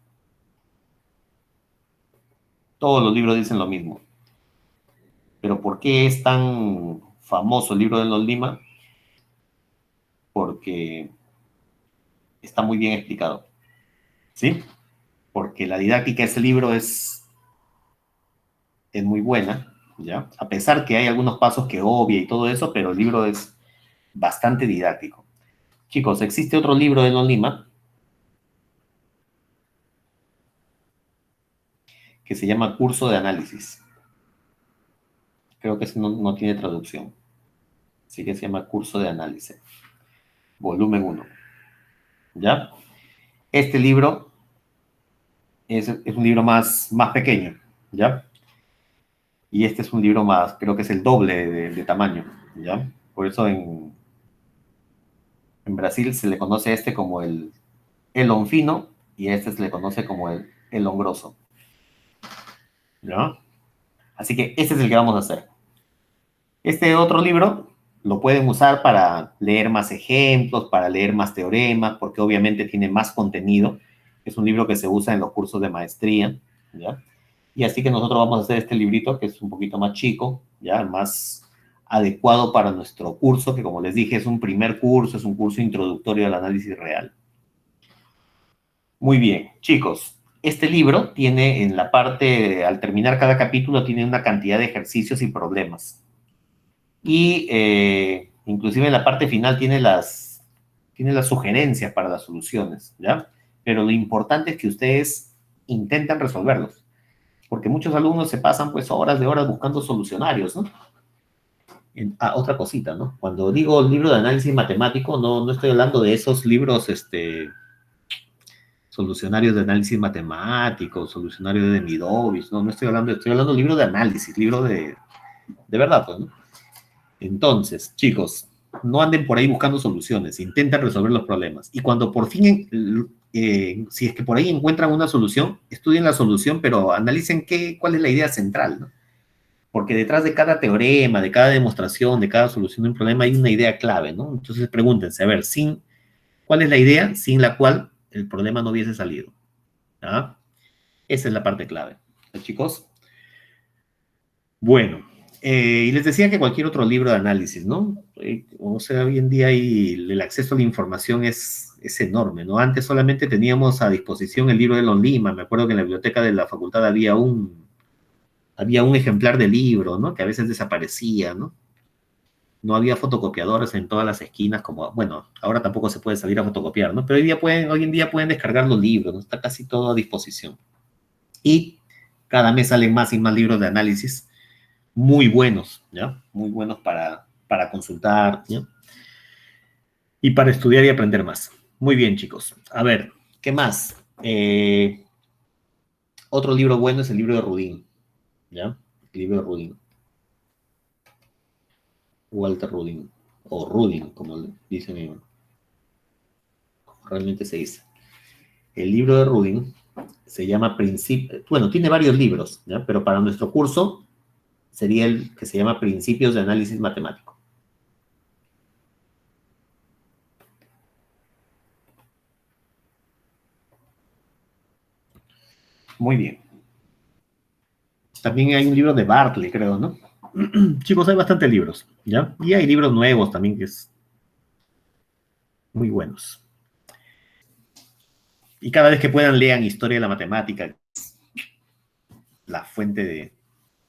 Todos los libros dicen lo mismo. Pero ¿por qué es tan famoso el libro de los Lima? Porque está muy bien explicado, ¿sí? Porque la didáctica de ese libro es muy buena, ¿ya? A pesar que hay algunos pasos que obvia y todo eso, pero el libro es bastante didáctico. Chicos, existe otro libro de Don Lima que se llama Curso de Análisis. Creo que ese no tiene traducción. Así que se llama Curso de Análisis. Volumen 1. ¿Ya? Este libro es un libro más pequeño, ¿ya? Y este es un libro más, creo que es el doble de tamaño, ¿ya? Por eso en Brasil se le conoce a este como el fino y a este se le conoce como el grosso, ¿ya? Así que este es el que vamos a hacer. Este otro libro lo pueden usar para leer más ejemplos, para leer más teoremas, porque obviamente tiene más contenido. Es un libro que se usa en los cursos de maestría, ¿ya? Y así que nosotros vamos a hacer este librito que es un poquito más chico, ya más adecuado para nuestro curso, que como les dije es un primer curso, es un curso introductorio al análisis real. Muy bien, chicos. Este libro tiene en la parte, al terminar cada capítulo, tiene una cantidad de ejercicios y problemas. Y inclusive en la parte final tiene las sugerencias para las soluciones, ¿ya? Pero lo importante es que ustedes intenten resolverlos, porque muchos alumnos se pasan pues horas de horas buscando solucionarios, ¿no? Otra cosita, ¿no? Cuando digo libro de análisis matemático, no estoy hablando de esos libros, solucionarios de análisis matemático, solucionarios de Midovis, no estoy hablando de libro de análisis, libro de verdad, pues, ¿no? Entonces, chicos, no anden por ahí buscando soluciones, intenten resolver los problemas. Y cuando por fin, si es que por ahí encuentran una solución, estudien la solución, pero analicen cuál es la idea central, ¿no? Porque detrás de cada teorema, de cada demostración, de cada solución de un problema hay una idea clave, ¿no? Entonces pregúntense, a ver, ¿cuál es la idea sin la cual el problema no hubiese salido? ¿Ah? Esa es la parte clave. ¿Sí, chicos? Bueno, y les decía que cualquier otro libro de análisis, ¿no? O sea, hoy en día el acceso a la información es enorme, ¿no? Antes solamente teníamos a disposición el libro de Don Lima. Me acuerdo que en la biblioteca de la facultad había un ejemplar de libro, ¿no? Que a veces desaparecía, ¿no? No había fotocopiadores en todas las esquinas, como, bueno, ahora tampoco se puede salir a fotocopiar, ¿no? Pero hoy en día pueden descargar los libros, ¿no? Está casi todo a disposición. Y cada mes salen más y más libros de análisis muy buenos, ¿ya? Muy buenos para consultar, ¿ya? Y para estudiar y aprender más. Muy bien, chicos. A ver, ¿qué más? Otro libro bueno es el libro de Rudin, ¿ya? El libro de Rudin. Walter Rudin, o Rudin, como dicen, realmente se dice. El libro de Rudin se llama bueno, tiene varios libros, ¿ya? Pero para nuestro curso sería el que se llama Principios de Análisis Matemático. Muy bien. También hay un libro de Bartley, creo, ¿no? Chicos, hay bastantes libros, ¿ya? Y hay libros nuevos también que es muy buenos. Y cada vez que puedan lean Historia de la Matemática, la fuente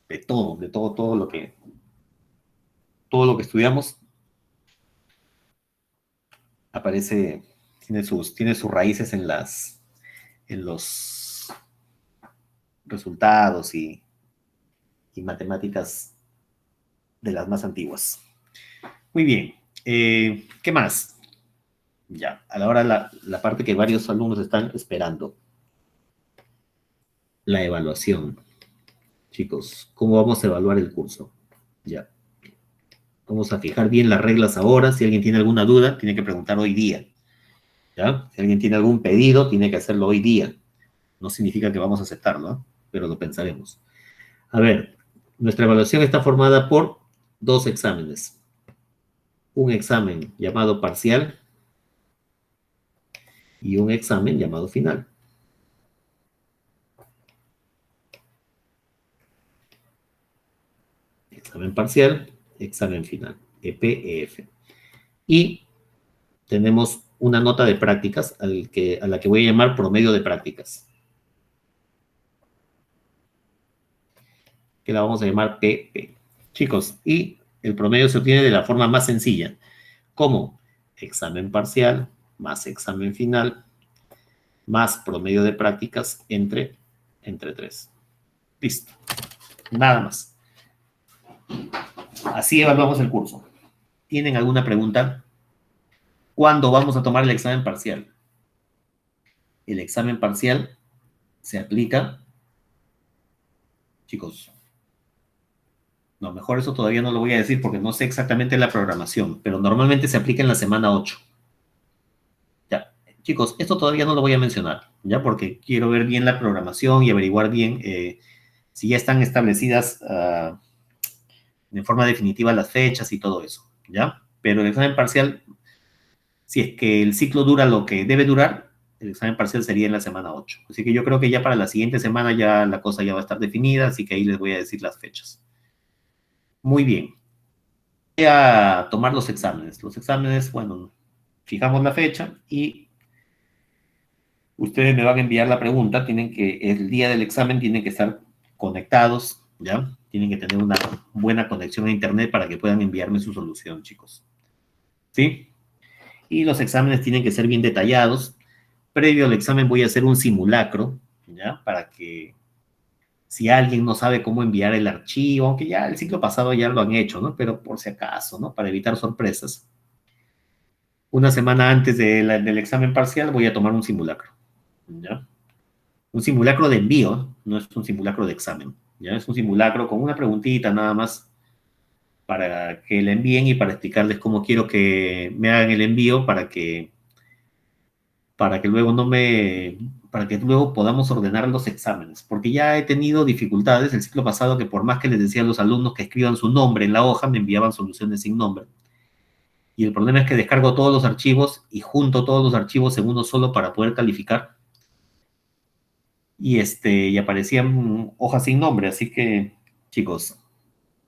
de todo lo que estudiamos aparece, tiene sus raíces en los resultados y matemáticas de las más antiguas. Muy bien. ¿Qué más? Ya, a la hora la parte que varios alumnos están esperando. La evaluación. Chicos, ¿cómo vamos a evaluar el curso? Ya. Vamos a fijar bien las reglas ahora. Si alguien tiene alguna duda, tiene que preguntar hoy día. ¿Ya? Si alguien tiene algún pedido, tiene que hacerlo hoy día. No significa que vamos a aceptarlo, ¿eh? pero lo pensaremos. A ver, nuestra evaluación está formada por 2 exámenes. Un examen llamado parcial y un examen llamado final. Examen parcial, examen final, EP-EF. Y tenemos una nota de prácticas a la que voy a llamar promedio de prácticas, que la vamos a llamar PP. Chicos, y el promedio se obtiene de la forma más sencilla, como examen parcial más examen final más promedio de prácticas entre 3. Listo. Nada más. Así evaluamos el curso. ¿Tienen alguna pregunta? ¿Cuándo vamos a tomar el examen parcial? El examen parcial se aplica, chicos, no, mejor eso todavía no lo voy a decir porque no sé exactamente la programación, pero normalmente se aplica en la semana 8. Ya, chicos, esto todavía no lo voy a mencionar, ya, porque quiero ver bien la programación y averiguar bien si ya están establecidas de forma definitiva las fechas y todo eso, ¿ya? Pero el examen parcial, si es que el ciclo dura lo que debe durar, el examen parcial sería en la semana 8. Así que yo creo que ya para la siguiente semana ya la cosa ya va a estar definida, así que ahí les voy a decir las fechas. Muy bien. Voy a tomar los exámenes. Los exámenes, bueno, fijamos la fecha y ustedes me van a enviar la pregunta. El día del examen tienen que estar conectados, ¿ya? Tienen que tener una buena conexión a internet para que puedan enviarme su solución, chicos. ¿Sí? Y los exámenes tienen que ser bien detallados. Previo al examen voy a hacer un simulacro, ¿ya? Para que si alguien no sabe cómo enviar el archivo, aunque ya el ciclo pasado ya lo han hecho, ¿no? Pero por si acaso, ¿no? Para evitar sorpresas. Una semana antes del examen parcial voy a tomar un simulacro, ¿ya? Un simulacro de envío, no es un simulacro de examen, ¿ya? Es un simulacro con una preguntita nada más para que le envíen y para explicarles cómo quiero que me hagan el envío para que luego podamos ordenar los exámenes, porque ya he tenido dificultades el ciclo pasado que por más que les decía a los alumnos que escriban su nombre en la hoja, me enviaban soluciones sin nombre. Y el problema es que descargo todos los archivos y junto todos los archivos en uno solo para poder calificar. Y aparecían hojas sin nombre, así que, chicos,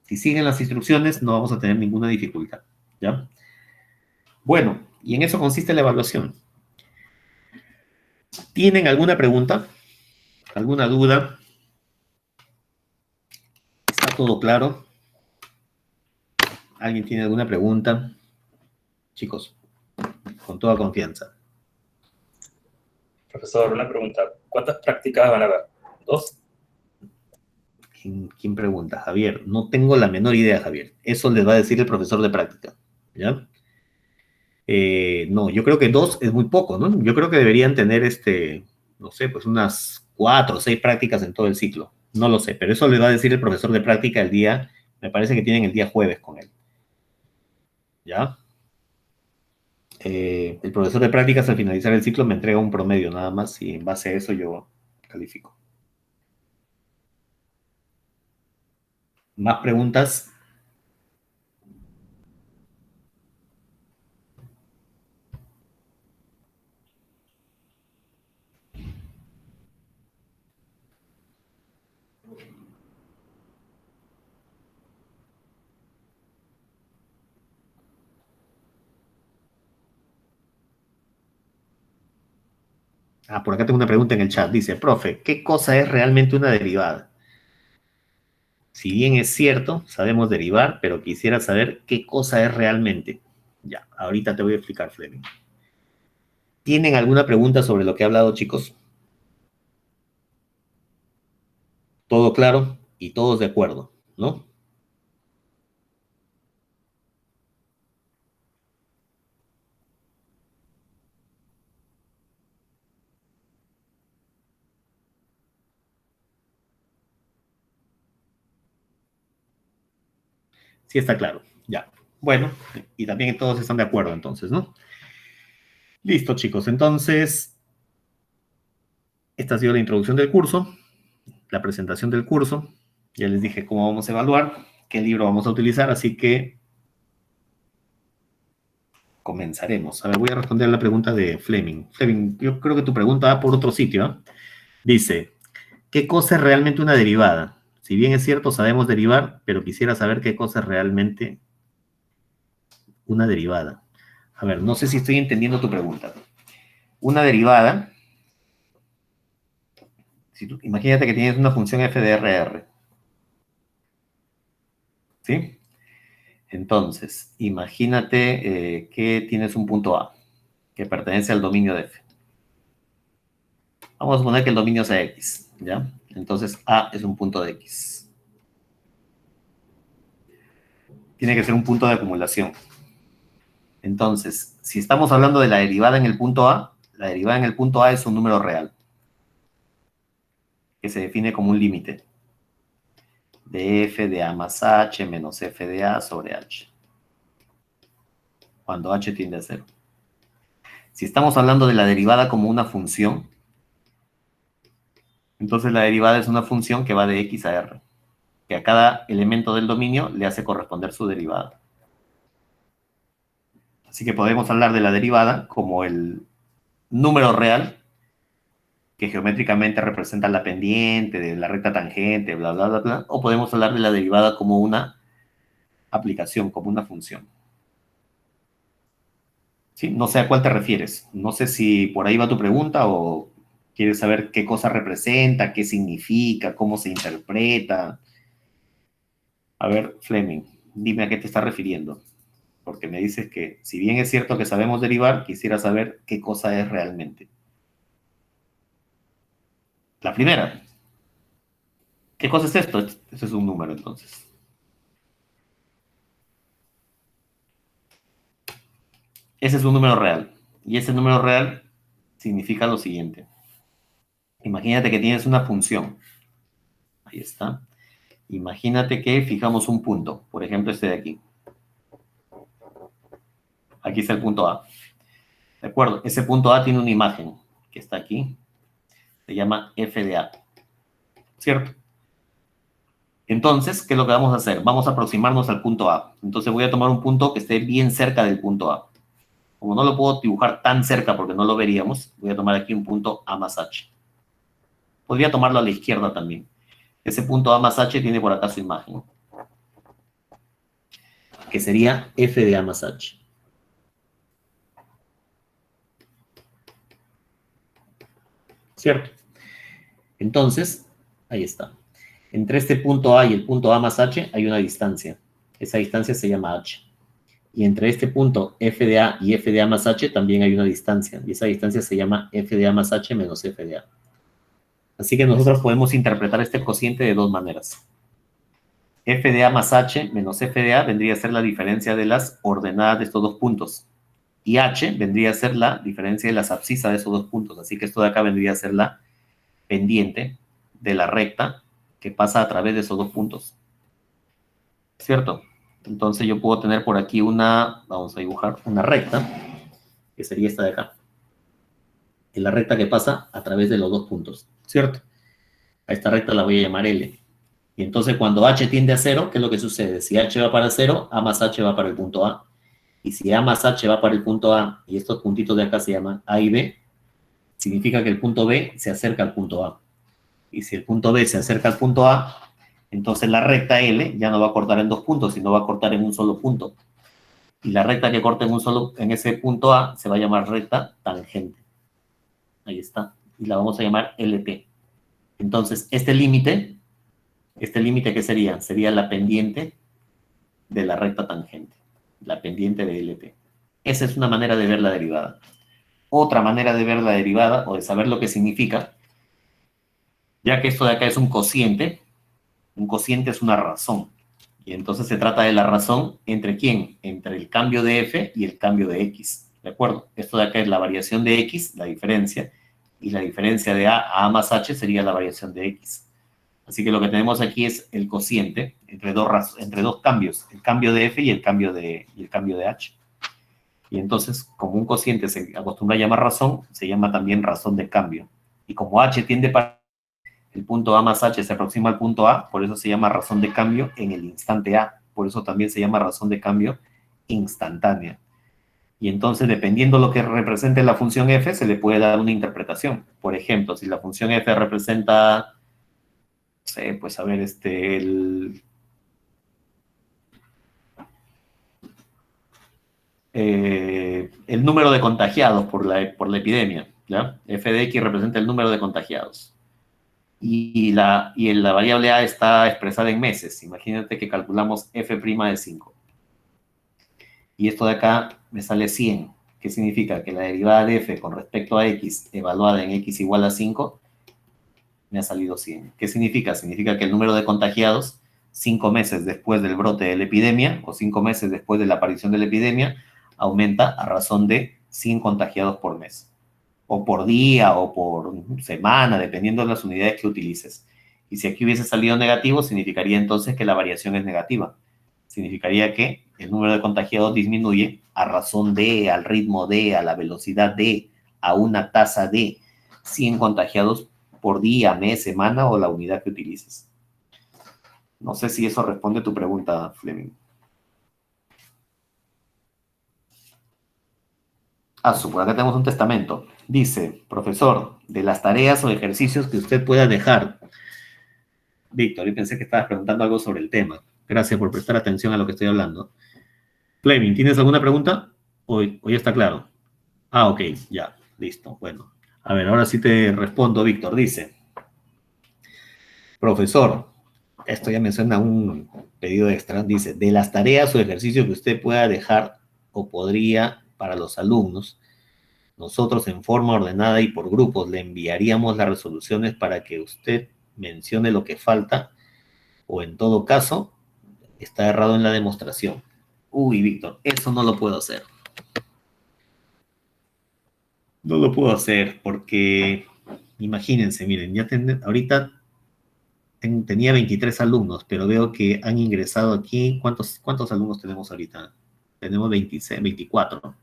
si siguen las instrucciones no vamos a tener ninguna dificultad, ¿ya? Bueno, y en eso consiste la evaluación. ¿Tienen alguna pregunta? ¿Alguna duda? ¿Está todo claro? ¿Alguien tiene alguna pregunta? Chicos, con toda confianza. Profesor, una pregunta. ¿Cuántas prácticas van a haber? ¿2? ¿Quién pregunta? Javier. No tengo la menor idea, Javier. Eso les va a decir el profesor de práctica, ¿ya? No, yo creo que 2 es muy poco, ¿no? Yo creo que deberían tener, no sé, pues unas 4 o 6 prácticas en todo el ciclo. No lo sé, pero eso le va a decir el profesor de práctica me parece que tienen el día jueves con él. ¿Ya? El profesor de prácticas al finalizar el ciclo me entrega un promedio nada más y en base a eso yo califico. ¿Más preguntas? Por acá tengo una pregunta en el chat. Dice, profe, ¿qué cosa es realmente una derivada? Si bien es cierto, sabemos derivar, pero quisiera saber qué cosa es realmente. Ya, ahorita te voy a explicar, Fleming. ¿Tienen alguna pregunta sobre lo que he hablado, chicos? Todo claro y todos de acuerdo, ¿no? Sí está claro, ya. Bueno, y también todos están de acuerdo entonces, ¿no? Listo, chicos. Entonces, esta ha sido la introducción del curso. la presentación del curso. Ya les dije cómo vamos a evaluar, qué libro vamos a utilizar, así que comenzaremos. A ver, voy a responder la pregunta de Fleming. Fleming, yo creo que tu pregunta va por otro sitio, ¿eh? Dice, ¿qué cosa es realmente una derivada? Si bien es cierto, sabemos derivar, pero quisiera saber qué cosa es realmente una derivada. A ver, no sé si estoy entendiendo tu pregunta. Una derivada, imagínate que tienes una función f de RR. ¿Sí? Entonces, imagínate que tienes un punto A que pertenece al dominio de F. Vamos a suponer que el dominio sea X, ¿ya? Entonces, A es un punto de X. Tiene que ser un punto de acumulación. Entonces, si estamos hablando de la derivada en el punto A, la derivada en el punto A es un número real, que se define como un límite de f de A más h menos f de A sobre h, cuando h tiende a 0. Si estamos hablando de la derivada como una función, entonces la derivada es una función que va de x a r, que a cada elemento del dominio le hace corresponder su derivada. Así que podemos hablar de la derivada como el número real que geométricamente representa la pendiente de la recta tangente, bla, bla, bla, bla, o podemos hablar de la derivada como una aplicación, como una función. ¿Sí? No sé a cuál te refieres. No sé si por ahí va tu pregunta o quieres saber qué cosa representa, qué significa, cómo se interpreta. A ver, Fleming, dime a qué te estás refiriendo. Porque me dices que, si bien es cierto que sabemos derivar, quisiera saber qué cosa es realmente. La primera. ¿Qué cosa es esto? Este es un número, entonces. Ese es un número real. Y ese número real significa lo siguiente. Imagínate que tienes una función. Ahí está. Imagínate que fijamos un punto. Por ejemplo, este de aquí. Aquí está el punto A. ¿De acuerdo? Ese punto A tiene una imagen que está aquí. Se llama f de A. ¿Cierto? Entonces, ¿qué es lo que vamos a hacer? Vamos a aproximarnos al punto A. Entonces voy a tomar un punto que esté bien cerca del punto A. Como no lo puedo dibujar tan cerca porque no lo veríamos, voy a tomar aquí un punto A más H. Podría tomarlo a la izquierda también. Ese punto A más H tiene por acá su imagen, que sería f de A más H. ¿Cierto? Entonces, ahí está. Entre este punto A y el punto A más H hay una distancia. Esa distancia se llama H. Y entre este punto f de A y f de A más H también hay una distancia. Y esa distancia se llama f de A más H menos f de A. Así que nosotros podemos interpretar este cociente de dos maneras. F de A más H menos F de A vendría a ser la diferencia de las ordenadas de estos dos puntos. Y H vendría a ser la diferencia de las abscisas de esos dos puntos. Así que esto de acá vendría a ser la pendiente de la recta que pasa a través de esos dos puntos. ¿Cierto? Entonces yo puedo tener por aquí vamos a dibujar una recta, que sería esta de acá. Es la recta que pasa a través de los dos puntos. ¿Cierto? A esta recta la voy a llamar L. Y entonces cuando H tiende a 0, ¿qué es lo que sucede? Si H va para 0, A más H va para el punto A. Y si A más H va para el punto A, y estos puntitos de acá se llaman A y B, significa que el punto B se acerca al punto A. Y si el punto B se acerca al punto A, entonces la recta L ya no va a cortar en dos puntos, sino va a cortar en un solo punto. Y la recta que corta en ese punto A se va a llamar recta tangente. Ahí está. Y la vamos a llamar LT. Entonces, este límite, ¿qué sería? Sería la pendiente de la recta tangente. La pendiente de LT. Esa es una manera de ver la derivada. Otra manera de ver la derivada, o de saber lo que significa, ya que esto de acá es un cociente es una razón. Y entonces se trata de la razón entre ¿quién? Entre el cambio de f y el cambio de x. ¿De acuerdo? Esto de acá es la variación de x, la diferencia, y la diferencia de a más h sería la variación de x. Así que lo que tenemos aquí es el cociente entre dos cambios, el cambio de f y el cambio de h. Y entonces, como un cociente se acostumbra a llamar razón, se llama también razón de cambio. Y como h tiende para... El punto A más H se aproxima al punto A, por eso se llama razón de cambio en el instante A. Por eso también se llama razón de cambio instantánea. Y entonces, dependiendo lo que represente la función f, se le puede dar una interpretación. Por ejemplo, si la función f representa, no sé, pues a ver, el número de contagiados por la epidemia, ¿ya? F de X representa el número de contagiados. Y la variable A está expresada en meses. Imagínate que calculamos f' de 5. Y esto de acá me sale 100. ¿Qué significa? Que la derivada de f con respecto a x, evaluada en x igual a 5, me ha salido 100. ¿Qué significa? Significa que el número de contagiados 5 meses después del brote de la epidemia o 5 meses después de la aparición de la epidemia aumenta a razón de 100 contagiados por mes. O por día o por semana, dependiendo de las unidades que utilices. Y si aquí hubiese salido negativo, significaría entonces que la variación es negativa. Significaría que el número de contagiados disminuye a razón de, al ritmo de, a la velocidad de, a una tasa de 100 contagiados por día, mes, semana o la unidad que utilices. No sé si eso responde a tu pregunta, Fleming. Por acá tenemos un testamento. Dice, profesor, de las tareas o ejercicios que usted pueda dejar. Víctor, yo pensé que estabas preguntando algo sobre el tema. Gracias por prestar atención a lo que estoy hablando. Fleming, ¿tienes alguna pregunta? ¿O ya está claro? Ah, ok, ya, listo. Bueno, a ver, ahora sí te respondo, Víctor. Dice, profesor, esto ya me suena a un pedido extra. Dice, de las tareas o ejercicios que usted pueda dejar o podría para los alumnos, nosotros en forma ordenada y por grupos le enviaríamos las resoluciones para que usted mencione lo que falta o en todo caso está errado en la demostración. Uy, Víctor, eso no lo puedo hacer. No lo puedo hacer porque, imagínense, miren, ahorita tenía 23 alumnos, pero veo que han ingresado aquí. ¿Cuántos alumnos tenemos ahorita? Tenemos 26, 24.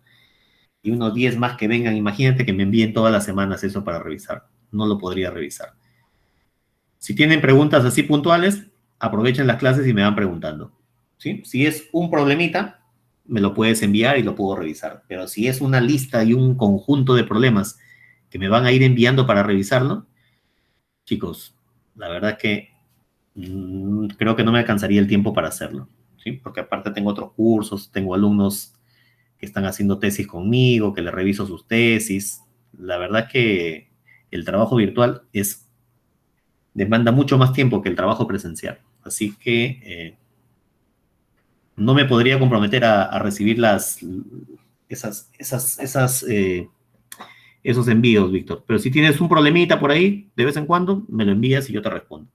Y unos 10 más que vengan. Imagínate que me envíen todas las semanas eso para revisar. No lo podría revisar. Si tienen preguntas así puntuales, aprovechen las clases y me van preguntando. ¿Sí? Si es un problemita, me lo puedes enviar y lo puedo revisar. Pero si es una lista y un conjunto de problemas que me van a ir enviando para revisarlo, chicos, la verdad que creo que no me alcanzaría el tiempo para hacerlo. ¿Sí? Porque aparte tengo otros cursos, tengo alumnos que están haciendo tesis conmigo, que les reviso sus tesis. La verdad que el trabajo virtual demanda mucho más tiempo que el trabajo presencial. Así que no me podría comprometer a recibir esos envíos, Víctor. Pero si tienes un problemita por ahí, de vez en cuando, me lo envías y yo te respondo.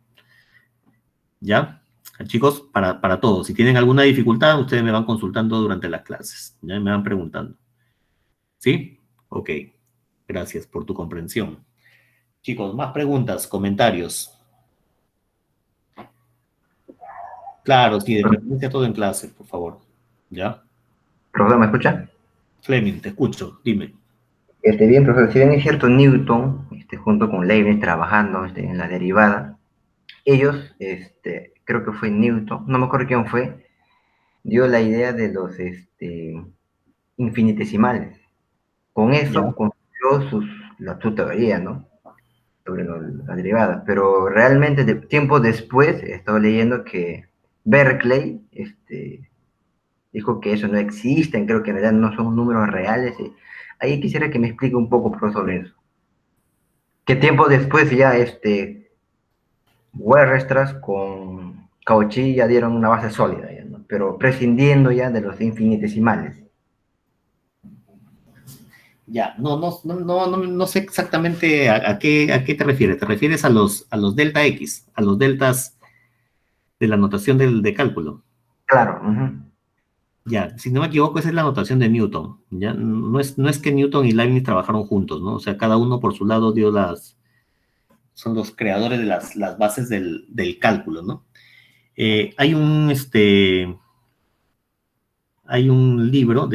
¿Ya? Chicos, para todos. Si tienen alguna dificultad, ustedes me van consultando durante las clases. Ya me van preguntando. ¿Sí? Ok. Gracias por tu comprensión. Chicos, más preguntas, comentarios. Claro, sí, de preferencia todo en clase, por favor. ¿Ya? Profesor, ¿me escucha? Fleming, te escucho, dime. Bien, profesor, si bien es cierto, Newton, junto con Leibniz trabajando en la derivada, ellos, creo que fue Newton, no me acuerdo quién fue, dio la idea de los infinitesimales. Con eso construyó su teoría, ¿no? Sobre la derivada. Pero realmente, tiempo después, he estado leyendo que Berkeley, dijo que eso no existe, creo que en realidad no son números reales. Ahí quisiera que me explique un poco sobre eso. Que tiempo después ya Weierstrass con Cauchy ya dieron una base sólida, ya, ¿no? Pero prescindiendo ya de los infinitesimales. Ya, no sé exactamente a qué te refieres. ¿Te refieres a los delta X, a los deltas de la notación de cálculo? Claro. Ya, si no me equivoco, esa es la notación de Newton. ¿Ya? No es que Newton y Leibniz trabajaron juntos, ¿no? O sea, cada uno por su lado son los creadores de las bases del cálculo, ¿no? Hay un libro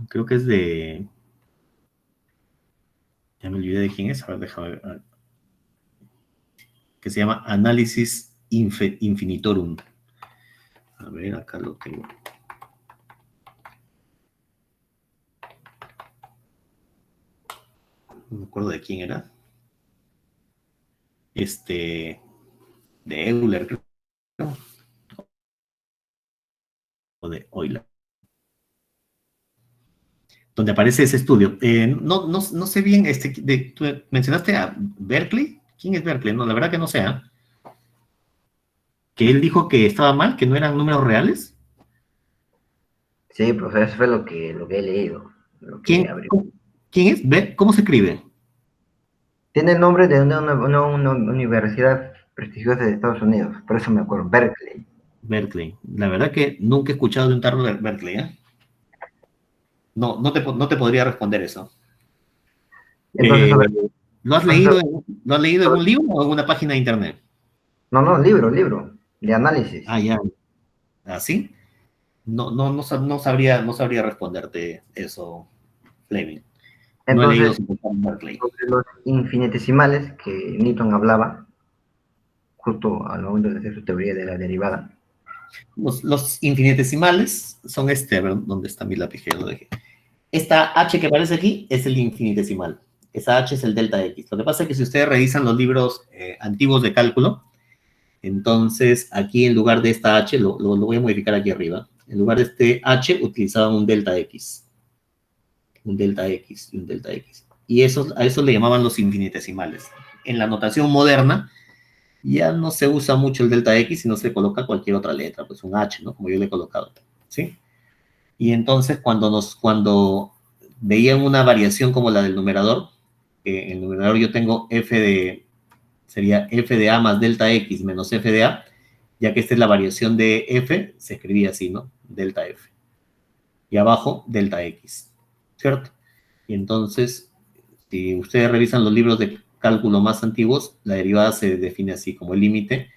creo que es ya me olvidé de quién es, a ver, déjame ver. que se llama Análisis Infinitorum. A ver, acá lo tengo. No me acuerdo de quién era. De Euler, creo, o de Euler, donde aparece ese estudio. No sé bien, ¿tú mencionaste a Berkeley? ¿Quién es Berkeley? No, la verdad que no sé. Que él dijo que estaba mal, que no eran números reales. Sí, pues eso fue lo que he leído. Lo que abrió. ¿Quién es? ¿Cómo se escribe? Tiene el nombre de una universidad prestigiosa de Estados Unidos, por eso me acuerdo, Berkeley. Berkeley. La verdad que nunca he escuchado de un tarro de Berkeley, ¿eh? No te podría responder eso. Entonces, ¿Lo has leído en un libro o en una página de internet? no, libro, de análisis. Ah, ya. ¿Así? No sabría responderte eso, Fleming. No he leído Entonces, su Berkeley. sobre los infinitesimales que Newton hablaba, justo al momento de hacer su teoría de la derivada. Los infinitesimales son a ver, ¿dónde está mi lápiz? Lo dejé. Esta h que aparece aquí es el infinitesimal. Esa h es el delta x. Lo que pasa es que si ustedes revisan los libros antiguos de cálculo, entonces aquí en lugar de esta h, lo voy a modificar aquí arriba, en lugar de este h utilizaban un delta x. Un delta x y un delta x. Y a eso le llamaban los infinitesimales. En la notación moderna ya no se usa mucho el delta x, sino se coloca cualquier otra letra, pues un h, ¿no? Como yo le he colocado, ¿sí? Y entonces cuando veían una variación como la del numerador, que en el numerador yo tengo sería f de a más delta x menos f de a, ya que esta es la variación de f, se escribía así, ¿no? Delta f. Y abajo, delta x, ¿cierto? Y entonces, si ustedes revisan los libros de cálculo más antiguos, la derivada se define así, como el límite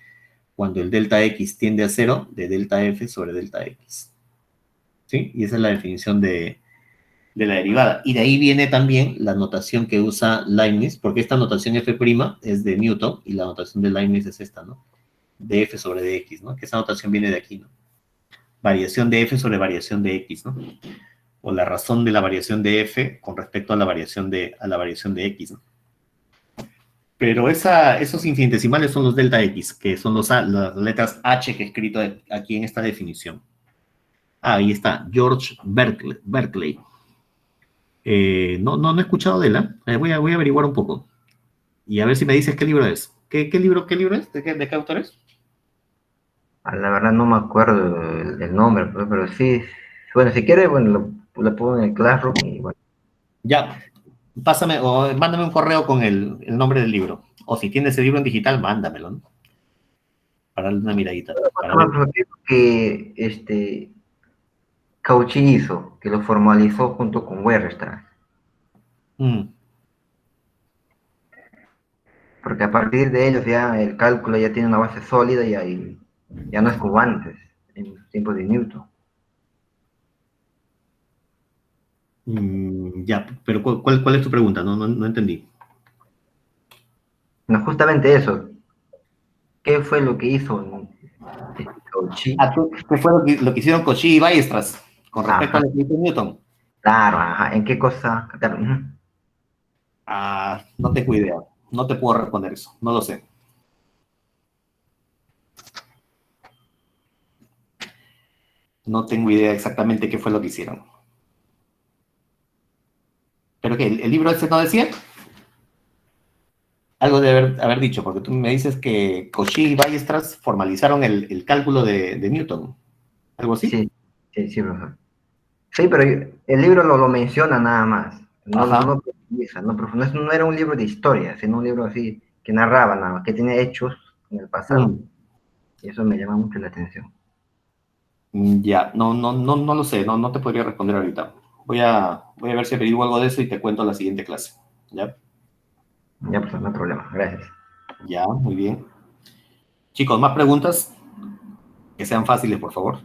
cuando el delta x tiende a 0 de delta f sobre delta x. ¿Sí? Y esa es la definición de la derivada. Y de ahí viene también la notación que usa Leibniz, porque esta notación f' es de Newton y la notación de Leibniz es esta, ¿no? De f sobre dx, ¿no? Que esa notación viene de aquí, ¿no? Variación de f sobre variación de x, ¿no? O la razón de la variación de f con respecto a la variación de x, ¿no? Pero esos infinitesimales son los delta x, que son las letras h que he escrito aquí en esta definición. Ahí está, George Berkeley. No he escuchado de él, ¿eh? Voy a averiguar un poco. Y a ver si me dices qué libro es. ¿Qué libro es? ¿De qué autor es? La verdad no me acuerdo el nombre, pero sí, bueno, si quieres, bueno, lo pongo en el Classroom y bueno. Ya, pásame o mándame un correo con el nombre del libro. O si tienes el libro en digital, mándamelo, ¿no? Para darle una miradita. Para ver. Que Cauchy hizo, que lo formalizó junto con Weierstrass. Mm. Porque a partir de ellos ya el cálculo ya tiene una base sólida y ya no es como antes, en los tiempos de Newton. Ya, pero ¿cuál es tu pregunta? No entendí. No, justamente eso. ¿Qué fue lo que hizo Cauchy? ¿Qué fue lo que hicieron Cauchy y Weierstrass con respecto Ajá, a lo que hizo Newton? claro, ajá. ¿En qué cosa? Claro, No tengo idea. No te puedo responder eso. No lo sé. No tengo idea exactamente qué fue lo que hicieron. ¿Pero qué? ¿El libro ese no decía? Algo de haber dicho, porque tú me dices que Cauchy y Weierstrass formalizaron el cálculo de Newton. ¿Algo así? sí, sí, profesor. Sí, pero el libro lo menciona nada más. Ajá. No profundiza, no era un libro de historia, sino un libro así que narraba nada más, que tiene hechos en el pasado. Y eso me llama mucho la atención. Ya, no lo sé, no te podría responder ahorita. Voy a ver si averiguo algo de eso y te cuento en la siguiente clase. ¿Ya? Ya, pues no hay problema. Gracias. Ya, muy bien. Chicos, ¿más preguntas? Que sean fáciles, por favor.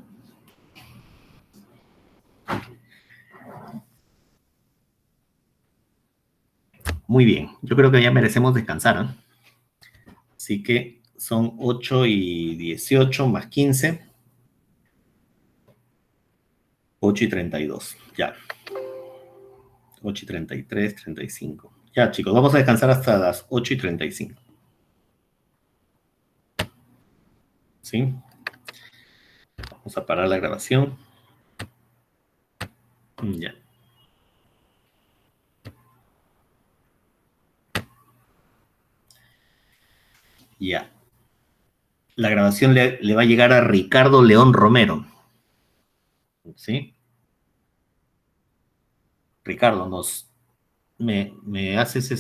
Muy bien, yo creo que ya merecemos descansar, ¿eh? Así que son 8 y 18 más 15. 8 y 32. Ya. 8 y 33, 35. Ya, chicos, vamos a descansar hasta las 8 y 35. ¿Sí? Vamos a parar la grabación. Ya. Ya. La grabación le va a llegar a Ricardo León Romero. ¿Sí? Ricardo, me haces